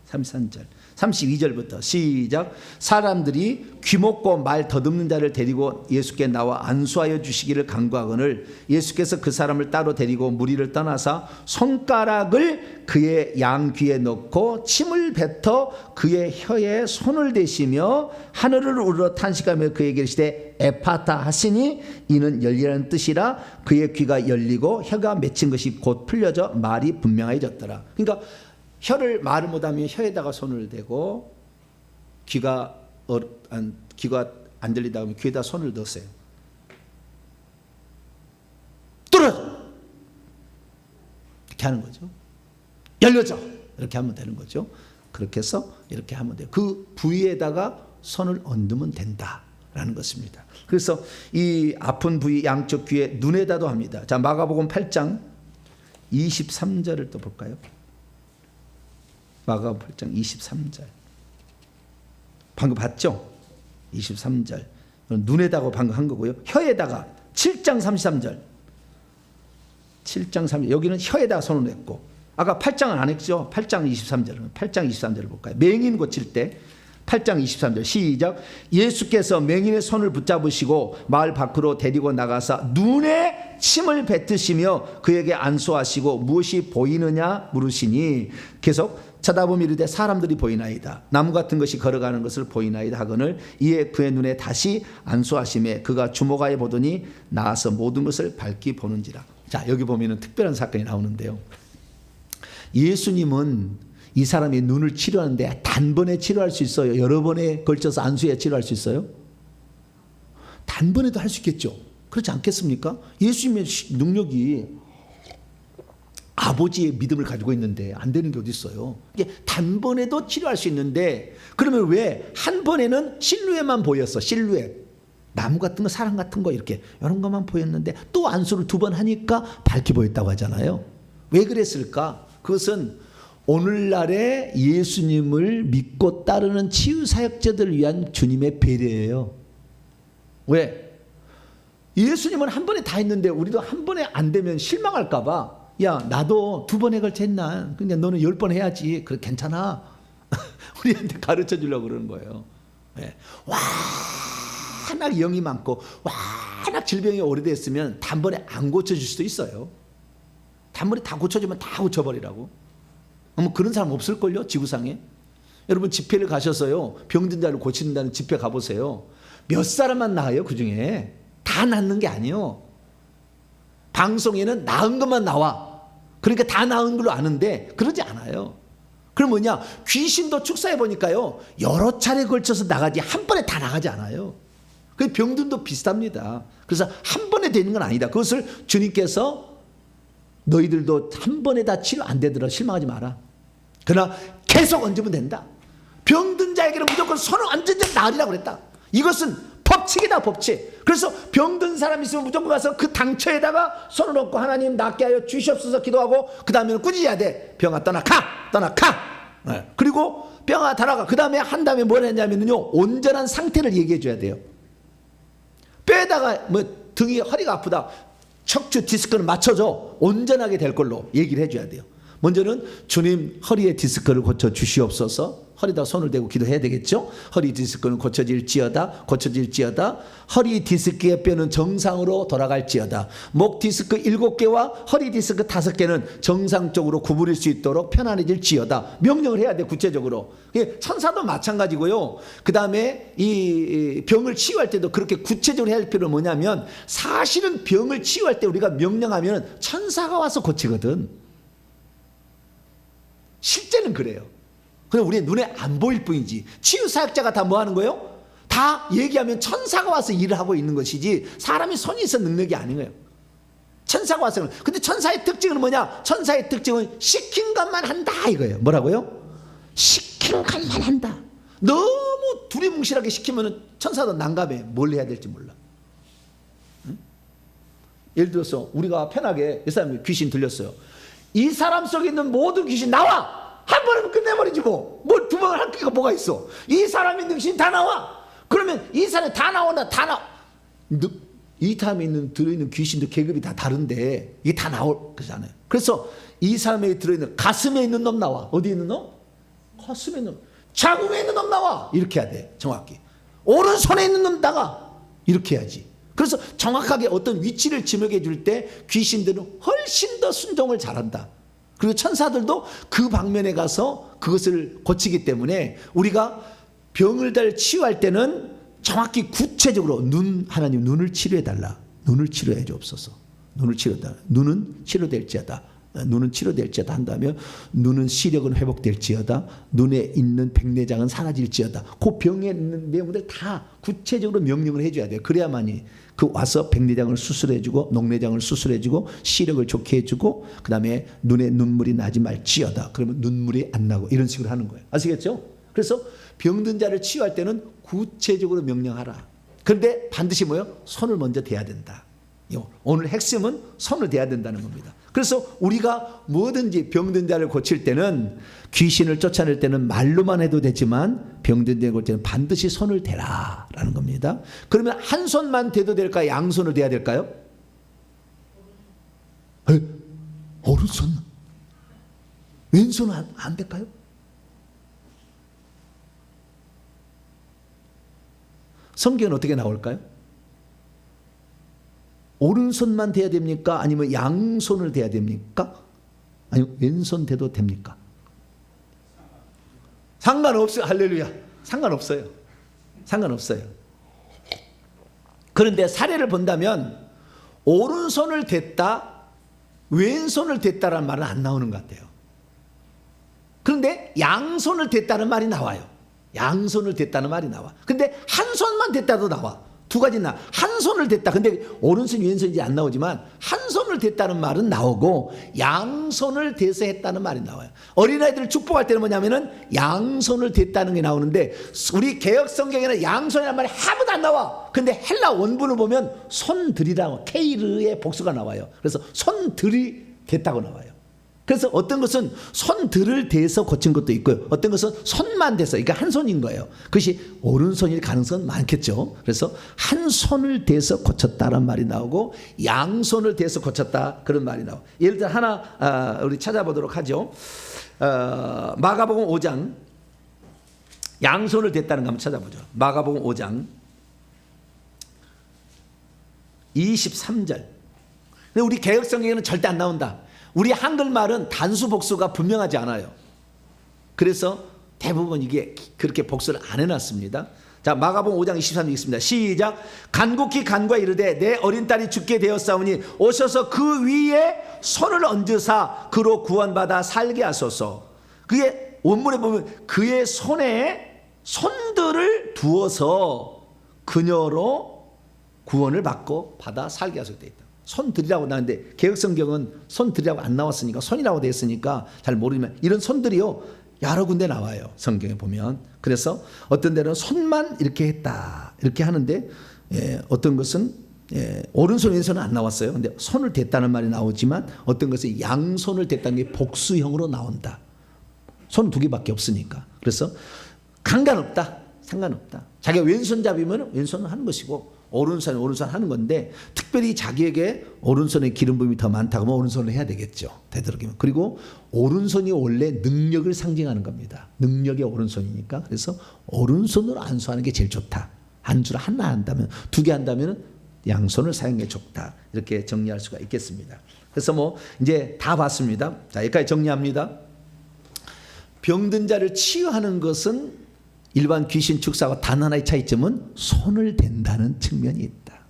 33절. 32절부터 시작. 사람들이 귀먹고 말 더듬는 자를 데리고 예수께 나와 안수하여 주시기를 간구하거늘 예수께서 그 사람을 따로 데리고 무리를 떠나사 손가락을 그의 양귀에 넣고 침을 뱉어 그의 혀에 손을 대시며 하늘을 우러러 탄식하며 그에게 이르시되 에파타 하시니 이는 열리라는 뜻이라. 그의 귀가 열리고 혀가 맺힌 것이 곧 풀려져 말이 분명해졌더라. 그러니까 혀를 말을 못하면 혀에다가 손을 대고 귀가 안 들리다 보면 귀에다 손을 넣으세요. 뚫어져! 이렇게 하는 거죠. 열려져! 이렇게 하면 되는 거죠. 그렇게 해서 이렇게 하면 돼요. 그 부위에다가 손을 얹으면 된다라는 것입니다. 그래서 이 아픈 부위 양쪽 귀에 눈에다도 합니다. 자, 마가복음 8장 23절을 또 볼까요? 마가복음 8장 23절. 방금 봤죠? 23절. 눈에다가 방금 한 거고요. 혀에다가 7장 33절. 7장 33절. 여기는 혀에다가 손을 냈고 아까 8장은 안 했죠? 8장 23절. 8장 23절을 볼까요? 맹인 고칠 때 8장 23절 시작. 예수께서 맹인의 손을 붙잡으시고 마을 밖으로 데리고 나가사 눈에 침을 뱉으시며 그에게 안수하시고 무엇이 보이느냐 물으시니 계속 쳐다보며 이르되 사람들이 보이나이다. 나무 같은 것이 걸어가는 것을 보이나이다 하거늘 이에 그의 눈에 다시 안수하심에 그가 주목하여 보더니 나아서 모든 것을 밝히 보는지라. 자, 여기 보면은 특별한 사건이 나오는데요. 예수님은 이 사람의 눈을 치료하는데 단번에 치료할 수 있어요? 여러 번에 걸쳐서 안수해야 치료할 수 있어요? 단번에도 할 수 있겠죠. 그렇지 않겠습니까? 예수님의 능력이 아버지의 믿음을 가지고 있는데 안 되는 게 어디 있어요? 이게 단번에도 치료할 수 있는데 그러면 왜 한 번에는 실루엣만 보였어? 실루엣. 나무 같은 거, 사람 같은 거 이렇게 이런 것만 보였는데 또 안수를 2번 하니까 밝게 보였다고 하잖아요. 왜 그랬을까? 그것은 오늘날의 예수님을 믿고 따르는 치유사역자들을 위한 주님의 배려예요. 왜? 예수님은 한 번에 다 했는데 우리도 한 번에 안 되면 실망할까 봐 야, 나도 2번에 걸쳐 했나? 근데 너는 10번 해야지. 그래, 괜찮아. 우리한테 가르쳐 주려고 그러는 거예요. 네. 워낙 영이 많고 워낙 질병이 오래됐으면 단번에 안 고쳐줄 수도 있어요. 단번에 다 고쳐주면 다 고쳐버리라고. 뭐 그런 사람 없을걸요, 지구상에. 여러분 집회를 가셔서요, 병든 자를 고친다는 집회 가보세요. 몇 사람만 나아요, 그 중에. 다 낫는 게 아니에요. 방송에는 나은 것만 나와. 그러니까 다 나은 걸로 아는데 그러지 않아요. 그럼 뭐냐, 귀신도 축사해 보니까요, 여러 차례 걸쳐서 나가지 한 번에 다 나가지 않아요. 그 병든도 비슷합니다. 그래서 한 번에 되는 건 아니다. 그것을 주님께서 너희들도 한 번에 다 치료 안 되더라 실망하지 마라. 그러나 계속 얹으면 된다. 병든 자에게는 무조건 손을 얹은 자 나으리라고 그랬다. 이것은 법칙이다, 법칙. 그래서 병든 사람 있으면 무조건 가서 그 당처에다가 손을 얹고 하나님 낫게 하여 주시옵소서 기도하고 그 다음에는 꾸짖어야 돼. 병아 떠나 가. 네. 그리고 병아 달아가. 그 다음에 한 다음에 뭘 했냐면요, 온전한 상태를 얘기해 줘야 돼요. 뼈에다가 뭐 등이 허리가 아프다, 척추 디스크를 맞춰줘. 온전하게 될 걸로 얘기를 해줘야 돼요. 먼저는 주님 허리의 디스크를 고쳐 주시옵소서. 허리다 손을 대고 기도해야 되겠죠. 허리 디스크는 고쳐질지어다. 고쳐질지어다. 허리 디스크의 뼈는 정상으로 돌아갈지어다. 목 디스크 7개와 허리 디스크 5개는 정상적으로 구부릴 수 있도록 편안해질지어다. 명령을 해야 돼, 구체적으로. 천사도 마찬가지고요. 그 다음에 이 병을 치유할 때도 그렇게 구체적으로 해야 할 필요는 뭐냐면, 사실은 병을 치유할 때 우리가 명령하면 천사가 와서 고치거든. 실제는 그래요. 그냥 우리 눈에 안 보일 뿐이지. 치유사역자가 다 뭐 하는 거예요? 다 얘기하면 천사가 와서 일을 하고 있는 것이지, 사람이 손이 있어 능력이 아닌 거예요. 천사가 와서. 근데 천사의 특징은 뭐냐? 천사의 특징은 시킨 것만 한다 이거예요. 뭐라고요? 시킨 것만 한다. 너무 두리뭉실하게 시키면 천사도 난감해. 뭘 해야 될지 몰라. 응? 예를 들어서 우리가 편하게, 이 사람이 귀신 들렸어요. 이 사람 속에 있는 모든 귀신 나와! 한 번이면 끝내버리지 뭐. 뭘 두 번 할 게가 뭐가 있어. 이 사람이 있는 귀신 다 나와. 그러면 이 사람이 다 나온다. 다 나와. 이 사람에 있는 들어있는 귀신도 계급이 다 다른데 이게 다 나올 거잖아요. 그래서 이 사람에 들어있는 가슴에 있는 놈 나와. 어디 있는 놈? 가슴에 있는 놈. 자궁에 있는 놈 나와. 이렇게 해야 돼. 정확히. 오른손에 있는 놈 나가. 이렇게 해야지. 그래서 정확하게 어떤 위치를 지목해 줄 때 귀신들은 훨씬 더 순종을 잘한다. 그리고 천사들도 그 방면에 가서 그것을 고치기 때문에 우리가 병을 달 치유할 때는 정확히 구체적으로 하나님 눈을 치료해 달라. 눈을 치료해 주옵소서. 눈을 치료다. 눈은 치료될지어다. 눈은 치료될지어다 한다면, 눈은 시력은 회복될지어다. 눈에 있는 백내장은 사라질지어다. 그 병에 있는 내용들 다 구체적으로 명령을 해줘야 돼요. 그래야만이 그 와서 백내장을 수술해주고 녹내장을 수술해주고 시력을 좋게 해주고, 그 다음에 눈에 눈물이 나지 말지어다. 그러면 눈물이 안 나고 이런 식으로 하는 거예요. 아시겠죠? 그래서 병든 자를 치유할 때는 구체적으로 명령하라. 그런데 반드시 뭐요? 손을 먼저 대야 된다. 오늘 핵심은 손을 대야 된다는 겁니다. 그래서 우리가 뭐든지 병든 자를 고칠 때는, 귀신을 쫓아낼 때는 말로만 해도 되지만 병든 자를 고칠 때는 반드시 손을 대라 라는 겁니다. 그러면 한 손만 대도 될까요? 양손을 대야 될까요? 오른손. 왼손은 안 될까요? 성경은 어떻게 나올까요? 오른손만 대야 됩니까? 아니면 양손을 대야 됩니까? 아니면 왼손 대도 됩니까? 상관없어요. 할렐루야. 상관없어요. 상관없어요. 그런데 사례를 본다면 오른손을 댔다, 왼손을 댔다라는 말은 안 나오는 것 같아요. 그런데 양손을 댔다는 말이 나와요. 양손을 댔다는 말이 나와. 근데 한 손만 댔다도 나와. 두 가지나. 한 손을 댔다. 근데 오른손 왼손인지 안 나오지만 한 손을 댔다는 말은 나오고 양손을 대서 했다는 말이 나와요. 어린아이들을 축복할 때는 뭐냐면은 양손을 댔다는 게 나오는데, 우리 개역 성경에는 양손이라는 말이 하나도 안 나와. 근데 헬라 원문을 보면 손들이라고, 케이르의 복수가 나와요. 그래서 손들이 댔다고 나와요. 그래서 어떤 것은 손들을 대서 고친 것도 있고요. 어떤 것은 손만 대서, 그러니까 한 손인 거예요. 그것이 오른손일 가능성은 많겠죠. 그래서 한 손을 대서 고쳤다라는 말이 나오고, 양손을 대서 고쳤다 그런 말이 나오고. 예를 들어 하나 우리 찾아보도록 하죠. 마가복음 5장, 양손을 댔다는 거 한번 찾아보죠. 마가복음 5장 23절. 근데 우리 개역 성경에는 절대 안 나온다. 우리 한글말은 단수 복수가 분명하지 않아요. 그래서 대부분 이게 그렇게 복수를 안 해놨습니다. 자, 마가복음 5장 23절 읽습니다. 시작. 간곡히 간구하여 이르되 내 어린 딸이 죽게 되었사오니 오셔서 그 위에 손을 얹으사 그로 구원받아 살게 하소서. 그게 원문에 보면 그의 손에 손들을 두어서 그녀로 구원을 받고 받아 살게 하소서 되어 있다. 손들이라고 나왔는데 개역성경은 손들이라고 안 나왔으니까, 손이라고 되어 있으니까 잘 모르지만 이런 손들이요 여러 군데 나와요, 성경에 보면. 그래서 어떤 데는 손만 이렇게 했다 이렇게 하는데, 어떤 것은 오른손 왼손은 안 나왔어요. 근데 손을 댔다는 말이 나오지만 어떤 것은 양손을 댔다는 게 복수형으로 나온다. 손 두 개밖에 없으니까. 그래서 상관없다. 자기가 왼손잡이면 왼손을 하는 것이고, 오른손 하는 건데 특별히 자기에게 오른손에 기름 부음이 더 많다고 하면 오른손을 해야 되겠죠. 되도록이면. 그리고 오른손이 원래 능력을 상징하는 겁니다. 능력의 오른손이니까. 그래서 오른손으로 안수하는 게 제일 좋다. 안수를 하나 한다면, 두 개 한다면 양손을 사용해 좋다. 이렇게 정리할 수가 있겠습니다. 그래서 뭐 이제 다 봤습니다. 자, 여기까지 정리합니다. 병든 자를 치유하는 것은 일반 귀신 축사와 단 하나의 차이점은 손을 댄다는 측면이 있다.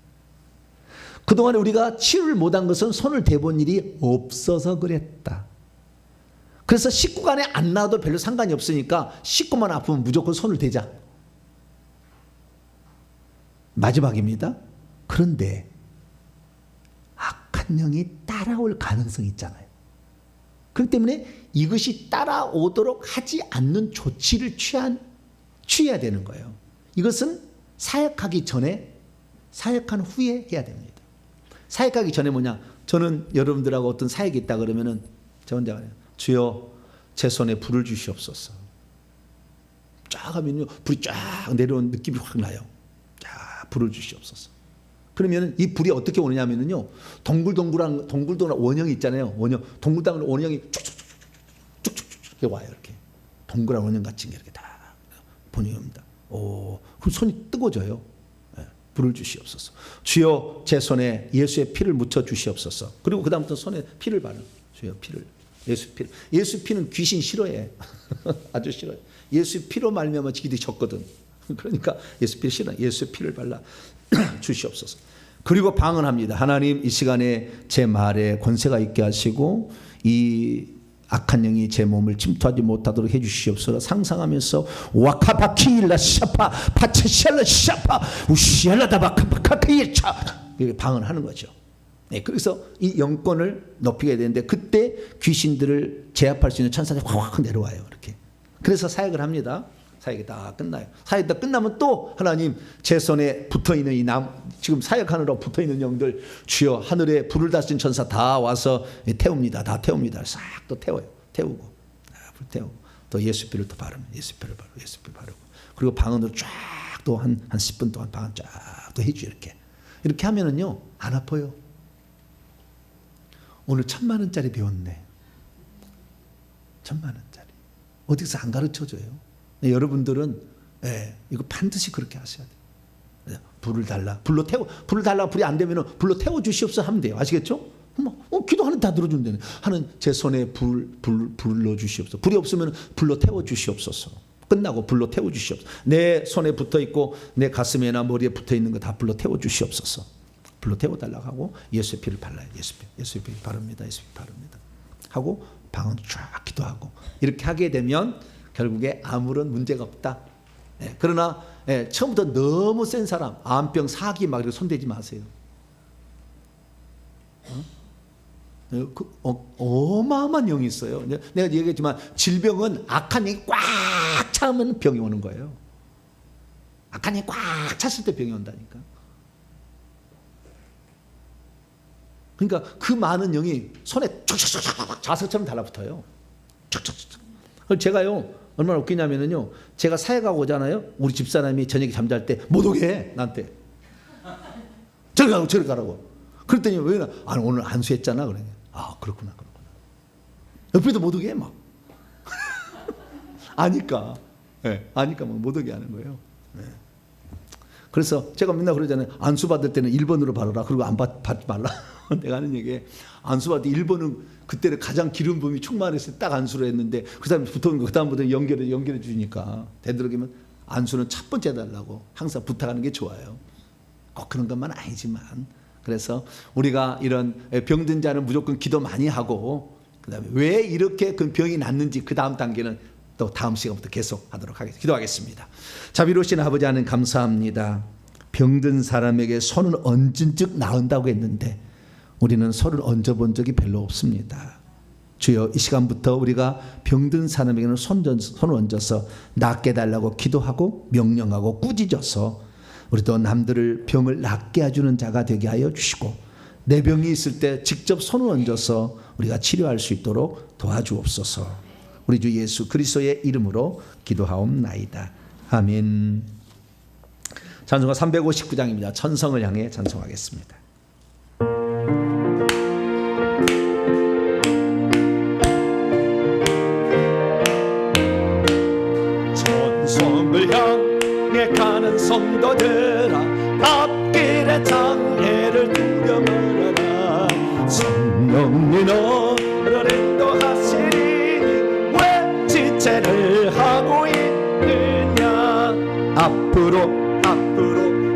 그동안에 우리가 치유를 못한 것은 손을 대본 일이 없어서 그랬다. 그래서 식구간에 안 나와도 별로 상관이 없으니까 식구만 아프면 무조건 손을 대자. 마지막입니다. 그런데 악한 영이 따라올 가능성이 있잖아요. 그렇기 때문에 이것이 따라오도록 하지 않는 조치를 취해야 되는 거예요. 이것은 사역하기 전에, 사역한 후에 해야 됩니다. 사역하기 전에 뭐냐? 저는 여러분들하고 어떤 사역이 있다 그러면은 저 혼자 그래요. 주여 제 손에 불을 주시옵소서. 쫙 하면요 불이 쫙 내려온 느낌이 확 나요. 쫙 불을 주시옵소서. 그러면 이 불이 어떻게 오느냐면요 동글동글한 원형이 있잖아요. 원형 동글동글한 원형이 쭉쭉쭉쭉 와요. 이렇게 동그란 원형 같이 이렇게 다 보내옵니다. 오, 그럼 손이 뜨거워져요. 네, 불을 주시옵소서. 주여 제 손에 예수의 피를 묻혀 주시옵소서. 그리고 그 다음부터 손에 피를 바르. 주여 피를. 예수 피. 예수 피는 귀신 싫어해. 아주 싫어해. 예수 피로 말미암아 지기들이 졌거든. 그러니까 예수 피를 싫어. 예수 피를 발라 주시옵소서. 그리고 방언합니다. 하나님 이 시간에 제 말에 권세가 있게 하시고 이 악한 영이 제 몸을 침투하지 못하도록 해주시옵소서. 상상하면서 와카바키일라 샤파 파체샬라 샤파 우시알라다바카바카키차 이렇게 방언하는 거죠. 네, 그래서 이 영권을 높이게 되는데 그때 귀신들을 제압할 수 있는 천사들이 확 내려와요. 이렇게. 그래서 사역을 합니다. 사역이 다 끝나요. 사역이 다 끝나면 또 하나님 제 손에 붙어있는 이 지금 사역하느라 붙어있는 영들 주여 하늘에 불을 다스린 천사 다 와서 태웁니다. 다 태웁니다. 싹 또 태워요. 태우고 불 태우고 또 예수 피를 또 바릅니다. 예수 피를 바르고 예수 피를 바르고 그리고 방언으로 쫙 또 한 10분 동안 방언 쫙 또 해줘. 이렇게 하면은요 안 아파요. 오늘 1,000,000원짜리 배웠네. 1,000,000원짜리 어디서 안 가르쳐줘요. 네, 여러분들은 이거 반드시 그렇게 하셔야 돼요. 불을 달라. 불로 불이 안 되면 불로 태워 주시옵소서 하면 돼요. 아시겠죠? 기도하는 다 들어준다네. 하는 제 손에 불로 주시옵소서. 불이 없으면 불로 태워 주시옵소서. 끝나고 불로 태워 주시옵소서. 내 손에 붙어 있고 내 가슴에나 머리에 붙어 있는 거 다 불로 태워 주시옵소서. 불로 태워 달라고 하고 예수의 피를 발라요. 예수의 피 바릅니다. 예수의 피 바릅니다. 하고 방언 쫙 기도하고 이렇게 하게 되면 결국에 아무런 문제가 없다. 그러나 처음부터 너무 센 사람, 암병, 사기 막 이렇게 손대지 마세요. 어마어마한 영이 있어요. 내가 얘기했지만 질병은 악한 영이 꽉 차면 병이 오는 거예요. 악한 영이 꽉 찼을 때 병이 온다니까. 그러니까 그 많은 영이 손에 촥촥촥 자석처럼 달라붙어요. 촥촥촥. 제가요 얼마나 웃기냐면요. 제가 사역하고 오잖아요. 우리 집사람이 저녁에 잠잘 때 못 오게 해, 나한테. 저리 가라고. 그랬더니 왜 오늘 안수했잖아. 그래. 아 그렇구나. 옆에도 못 오게 해 막. 아니까. 아니까 막 못 오게 하는 거예요. 그래서 제가 맨날 그러잖아요. 안수 받을 때는 1번으로 받아라. 그리고 안 받지 말라. 내가 하는 얘기에 안수 받을 때 1번은 그때는 가장 기름 부음이 충만했을 때 딱 안수를 했는데 그 다음에 붙어온 거 그 다음부터 연결해 주니까 되도록이면 안수는 첫 번째 달라고 항상 부탁하는 게 좋아요. 꼭 그런 것만 아니지만 그래서 우리가 이런 병든 자는 무조건 기도 많이 하고 그 다음에 왜 이렇게 그 병이 낫는지 그 다음 단계는 또 다음 시간부터 계속 하도록 하겠습니다. 기도하겠습니다. 자비로우신 아버지 하나님 감사합니다. 병든 사람에게 손을 얹은 즉 나은다고 했는데 우리는 손을 얹어본 적이 별로 없습니다. 주여 이 시간부터 우리가 병든 사람에게는 손을 얹어서 낫게 달라고 기도하고 명령하고 꾸짖어서 우리도 남들을 병을 낫게 해주는 자가 되게 하여 주시고 내 병이 있을 때 직접 손을 얹어서 우리가 치료할 수 있도록 도와주옵소서. 우리 주 예수 그리스도의 이름으로 기도하옵나이다. 아멘. 찬송가 359장입니다. 천성을 향해 찬송하겠습니다. 천성을 향해 가는 성도들아, 앞길의 장애를 두려 말아라. 성령이 너를 인도하시리니 왜 지체를 하고 있느냐. 앞으로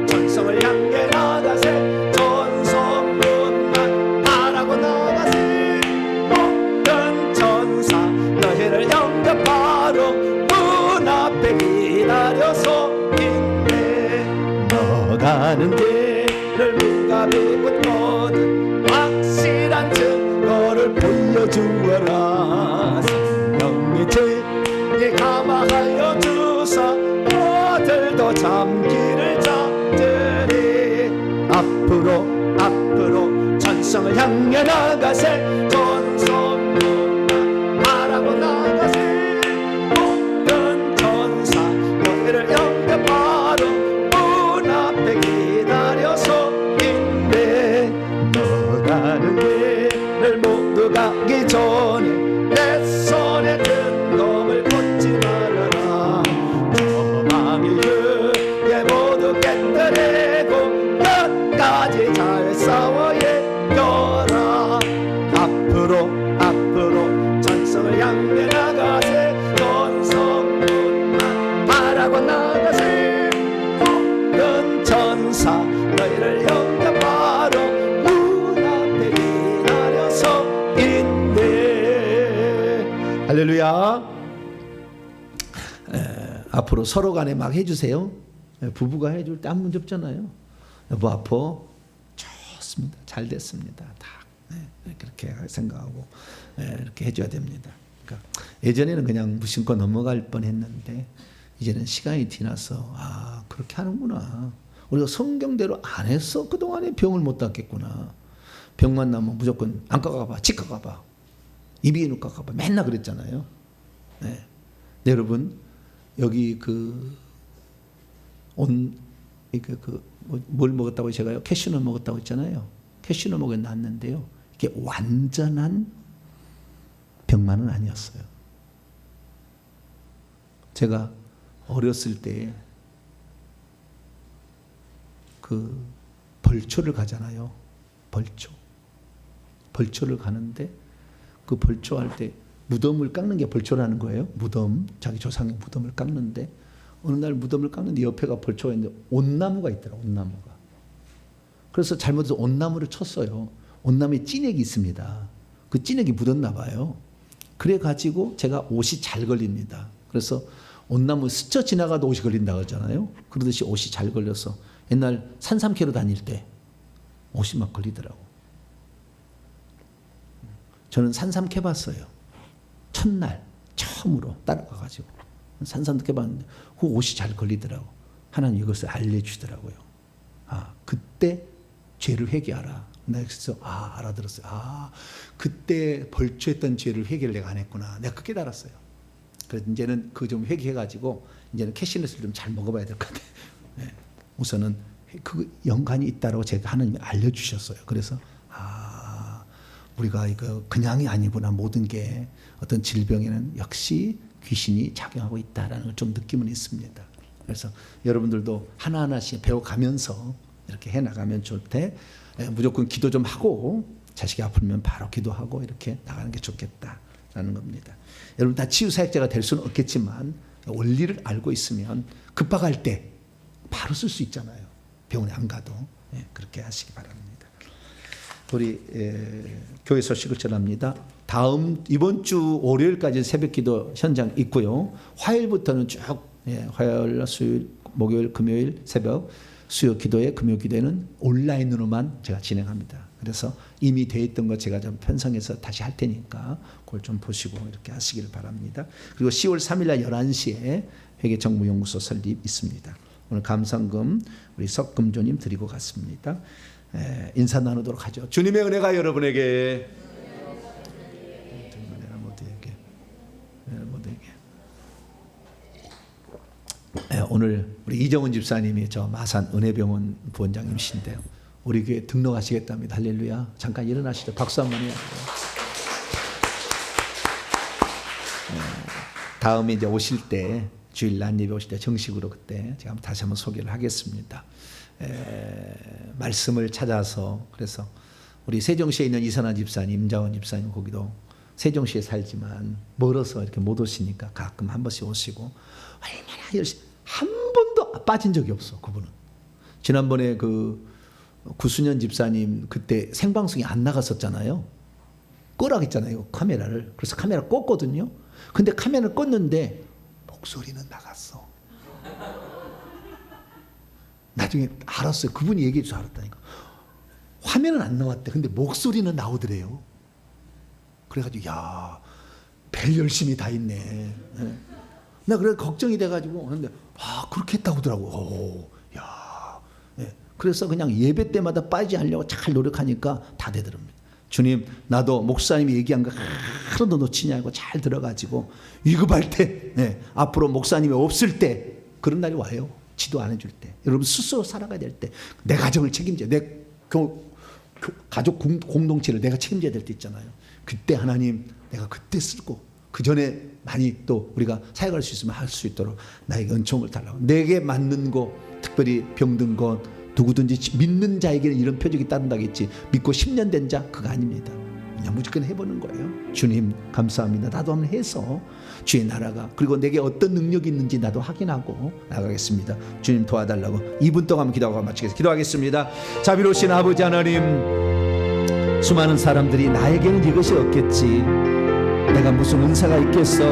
천성을 향해 나가세. 천성문만 바라고 나가세. 모든 천사 너희를 영접하러 문 앞에 기다려서 있네. 너 가는 길을 누가 비웃거든 확실한 증거를 보여주어라. 성령이 진히 감화하여 주사 너들도 잠기를 잡으리. 앞으로 천성을 향해 나가세. 천성문만 바라고 나가세. 모든 천사 너희를 영접하러 문 앞에 기다려서 있네. 너 가는 길을 모두 가기 전에 내 손에 든 검을 꽂지 말아라. 저 망이 그에 모두 깨뜨리고 끝까지 잘 싸워 이겨라. 앞으로 천성을 향해 나가세. 천성문만 바라고 나가세. 모든 천사 너희를 영접하러 문 앞에 기다려서 있네. 할렐루야. 앞으로 서로 간에 막 해주세요. 부부가 해줄 때 안 문제 없잖아요. 여보 아파? 좋습니다. 잘 됐습니다. 다 그렇게 생각하고 이렇게 해줘야 됩니다. 그러니까 예전에는 그냥 무심코 넘어갈 뻔했는데 이제는 시간이 지나서 그렇게 하는구나. 우리가 성경대로 안 했어. 그동안에 병을 못 닦겠구나. 병만 나면 무조건 안과 가봐, 치과 가봐, 이비인후과 가봐, 맨날 그랬잖아요. 네, 여러분 여기 뭘 먹었다고 제가요? 캐슈넛 먹었다고 했잖아요. 캐슈넛 먹어 놨는데요. 이게 완전한 병만은 아니었어요. 제가 어렸을 때 벌초를 가잖아요. 벌초를 가는데 그 벌초할 때 무덤을 깎는 게 벌초라는 거예요. 무덤, 자기 조상의 무덤을 깎는데 어느 날 무덤을 깎는데 옆에가 벌초가 있는데 온나무가 있더라. 온나무가. 그래서 잘못해서 온나무를 쳤어요. 온나무에 찐액이 있습니다. 그 찐액이 묻었나 봐요. 그래가지고 제가 옷이 잘 걸립니다. 그래서 온나무 스쳐 지나가도 옷이 걸린다고 하잖아요. 그러듯이 옷이 잘 걸려서 옛날 산삼캐로 다닐 때 옷이 막 걸리더라고. 저는 산삼 캐봤어요. 첫날 처음으로 따라가가지고 산삼도 캐봤는데 그 옷이 잘 걸리더라고. 하나님 이것을 알려주더라고요. 그때 죄를 회개하라. 내가 그래서 알아들었어요. 그때 벌초했던 죄를 회개를 내가 안 했구나. 내가 그렇게 알았어요. 그래서 이제는 그 좀 회개해가지고 이제는 캐시넛을 좀 잘 먹어봐야 될 것 같아요. 네. 우선은 그 연관이 있다고 제가 하나님이 알려주셨어요. 그래서 우리가 이거 그냥이 아니구나. 모든 게 어떤 질병에는 역시 귀신이 작용하고 있다라는 걸 좀 느낌은 있습니다. 그래서 여러분들도 하나하나씩 배워가면서 이렇게 해나가면 좋을 때 무조건 기도 좀 하고 자식이 아프면 바로 기도하고 이렇게 나가는 게 좋겠다라는 겁니다. 여러분 다 치유사역자가 될 수는 없겠지만 원리를 알고 있으면 급박할 때 바로 쓸 수 있잖아요. 병원에 안 가도. 그렇게 하시기 바랍니다. 우리 교회 소식을 전합니다. 이번 주 월요일까지 새벽기도 현장 있고요. 화요일부터는 쭉 화요일, 수요일, 목요일, 금요일 새벽 수요 기도회, 금요 기도회는 온라인으로만 제가 진행합니다. 그래서 이미 돼 있던 거 제가 좀 편성해서 다시 할 테니까 그걸 좀 보시고 이렇게 하시기를 바랍니다. 그리고 10월 3일 날 11시에 회계정보연구소 설립 있습니다. 오늘 감상금 우리 석금조님 드리고 갔습니다. 인사 나누도록 하죠. 주님의 은혜가 여러분에게 오늘 우리 이정은 집사님이 저 마산 은혜병원 부원장님이신데요. 우리 교회 등록하시겠답니다. 할렐루야. 잠깐 일어나시죠. 박수 한번 해요. 다음에 이제 오실 때 주일 날 예배 오실 때 정식으로 그때 제가 다시 한번 소개를 하겠습니다. 말씀을 찾아서 그래서 우리 세종시에 있는 이선아 집사님, 임자원 집사님 거기도 세종시에 살지만 멀어서 이렇게 못 오시니까 가끔 한 번씩 오시고 얼마나 열심히 한 번도 빠진 적이 없어 그분은. 지난번에 그 구순현 집사님 그때 생방송이 안 나갔었잖아요. 끄라겠잖아요 카메라를. 그래서 카메라 껐거든요. 근데 카메라를 껐는데 목소리는 나갔어. 나중에 알았어요. 그분이 얘기해줘서 알았다니까. 화면은 안 나왔대. 근데 목소리는 나오더래요. 그래가지고 야, 별 열심히 다 있네. 나 그래 걱정이 돼가지고 근데 그렇게 했다고 하더라고. 오, 야, 그래서 그냥 예배 때마다 빠지지 않으려고 잘 노력하니까 다 되더랍니다. 주님, 나도 목사님이 얘기한 거 하나도 놓치지 않고 잘 들어가지고 위급할 때, 앞으로 목사님이 없을 때 그런 날이 와요. 지도 안 해줄 때, 여러분 스스로 살아가야 될 때, 내 가정을 책임져, 내 가족 공동체를 내가 책임져야 될 때 있잖아요. 그때 하나님, 내가 그때 쓰고 그 전에 많이 또 우리가 사역할 수 있으면 할 수 있도록 나에게 은총을 달라고. 내게 맞는 것, 특별히 병든 것, 누구든지 믿는 자에게는 이런 표적이 따른다겠지. 믿고 10년 된 자 그거 아닙니다. 그냥 무조건 해보는 거예요. 주님 감사합니다. 나도 한번 해서 주의 나라가, 그리고 내게 어떤 능력이 있는지 나도 확인하고 나가겠습니다. 주님 도와달라고 2분 동안 기도하고 마치겠습니다. 기도하겠습니다. 자비로우신 아버지 하나님, 수많은 사람들이 나에게는 이것이 없겠지, 내가 무슨 은사가 있겠어,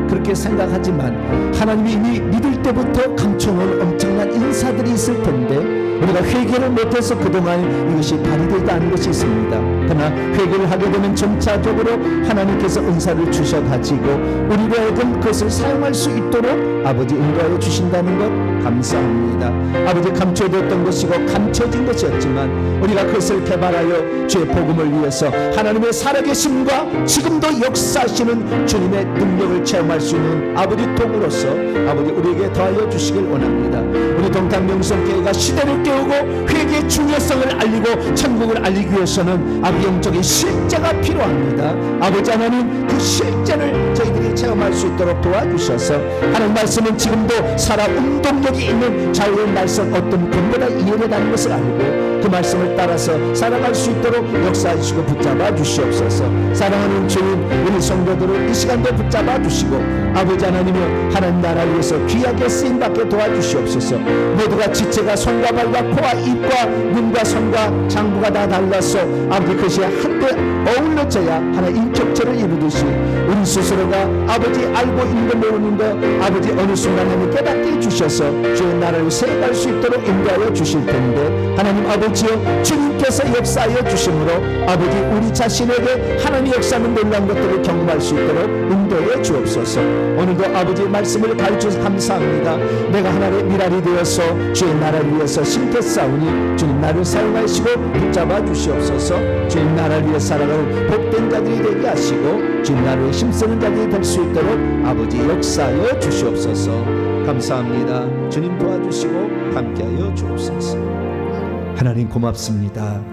그렇게 생각하지만 하나님이 이미 믿을 때부터 감춰놓은 엄청난 인사들이 있을 텐데 우리가 회개를 못해서 그동안 이것이 발휘되지 않은 것이 있습니다. 그러나 회개를 하게 되면 점차적으로 하나님께서 은사를 주셔가지고 우리로 하여금 그것을 사용할 수 있도록 아버지 인도하여 주신다는 것 감사합니다. 아버지, 감춰졌던 것이고 감춰진 것이었지만 우리가 그것을 개발하여 주의 복음을 위해서 하나님의 살아계심과 지금도 역사하시는 주님의 능력을 체험할 수 있는 아버지 통으로서 아버지 우리에게 더하여 주시길 원합니다. 우리 동탄명성교회가 시대를 깨우고 회개의 중요성을 알리고 천국을 알리기 위해서는 아버지 영적인 실제가 필요합니다. 아버지 하나님, 그 실제를 저희들이 체험할 수 있도록 도와주셔서 하나님 말씀은 지금도 살아 운동력이 있는 자유의 말씀 어떤 근거나 이해되다는 것을 알고 그 말씀을 따라서 살아갈 수 있도록 역사하시고 붙잡아 주시옵소서. 사랑하는 주님, 우리 성도들을 이 시간도 붙잡아 주시고 아버지 하나님이여, 하나님 나라를 위해서 귀하게 쓰임받게 도와주시옵소서. 모두가 지체가 손과 발과 코와 입과 눈과 손과 장부가 다 달라서 아버지 그것이 한데 어울려져야 하나의 인격체를 이루듯이 우리 스스로가 아버지 알고 있는 거 모르는 거 아버지 어느 순간에 깨닫게 해주셔서 주의 나라를 세워갈 수 있도록 인도하여 주실 텐데 하나님 아버지여, 주님께서 역사하여 주심으로 아버지 우리 자신에게 하나님의 역사는 놀라운 것들을 경험할 수 있도록 인도해 주옵소서. 오늘도 아버지의 말씀을 가르쳐서 감사합니다. 내가 하나님의 미랄이 되어서 주의 나라를 위해서 심겠사오니 주님 나를 사용하시고 붙잡아 주시옵소서. 주님 나라를 위해 살아가는 복된 자들이 되게 하시고 주님 나라를 힘쓰는 자들이 될 수 있도록 아버지 역사하여 주시옵소서. 감사합니다. 주님 도와주시고 함께하여 주옵소서. 하나님 고맙습니다.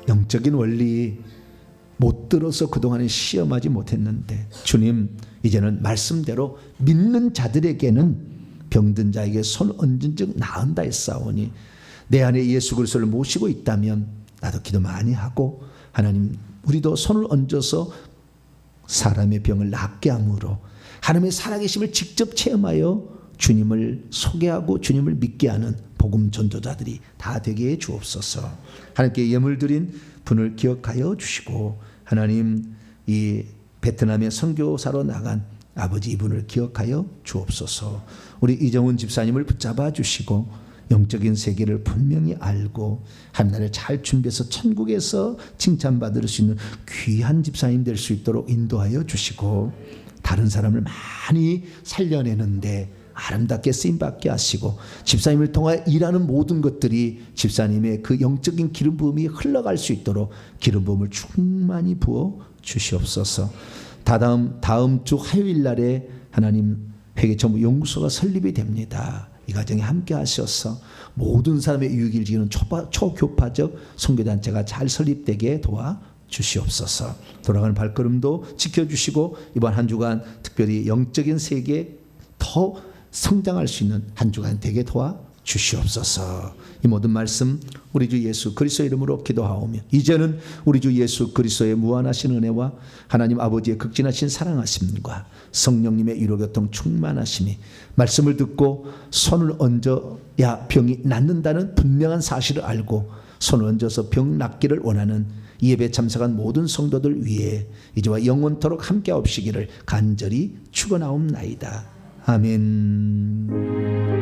영적인 원리 못 들어서 그동안에 시험하지 못했는데 주님, 이제는 말씀대로 믿는 자들에게는 병든 자에게 손 얹은 즉 나은다 했사오니 내 안에 예수 그리스도를 모시고 있다면 나도 기도 많이 하고 하나님 우리도 손을 얹어서 사람의 병을 낫게 함으로 하나님의 살아계심을 직접 체험하여 주님을 소개하고 주님을 믿게 하는 복음 전도자들이 다 되게 해 주옵소서. 하나님께 예물 드린 분을 기억하여 주시고 하나님 이 베트남에 선교사로 나간 아버지 이분을 기억하여 주옵소서. 우리 이정훈 집사님을 붙잡아 주시고 영적인 세계를 분명히 알고 하나님을 잘 준비해서 천국에서 칭찬받을 수 있는 귀한 집사님 될 수 있도록 인도하여 주시고 다른 사람을 많이 살려내는데 아름답게 쓰임받게 하시고 집사님을 통하여 일하는 모든 것들이 집사님의 그 영적인 기름 부음이 흘러갈 수 있도록 기름 부음을 충만히 부어 주시옵소서. 다음 주 화요일 날에 하나님 회계청부 연구소가 설립이 됩니다. 이 과정에 함께 하셔서 모든 사람의 유익을 지키는 초교파적 선교단체가 잘 설립되게 도와주시옵소서. 돌아가는 발걸음도 지켜주시고 이번 한 주간 특별히 영적인 세계에 더 성장할 수 있는 한 주간 되게 도와주시옵소서. 이 모든 말씀 우리 주 예수 그리스도의 이름으로 기도하오며 이제는 우리 주 예수 그리스도의 무한하신 은혜와 하나님 아버지의 극진하신 사랑하심과 성령님의 위로교통 충만하심이 말씀을 듣고 손을 얹어야 병이 낫는다는 분명한 사실을 알고 손을 얹어서 병 낫기를 원하는 이 예배에 참석한 모든 성도들 위해 이제와 영원토록 함께 하옵시기를 간절히 축원하옵나이다. 아멘.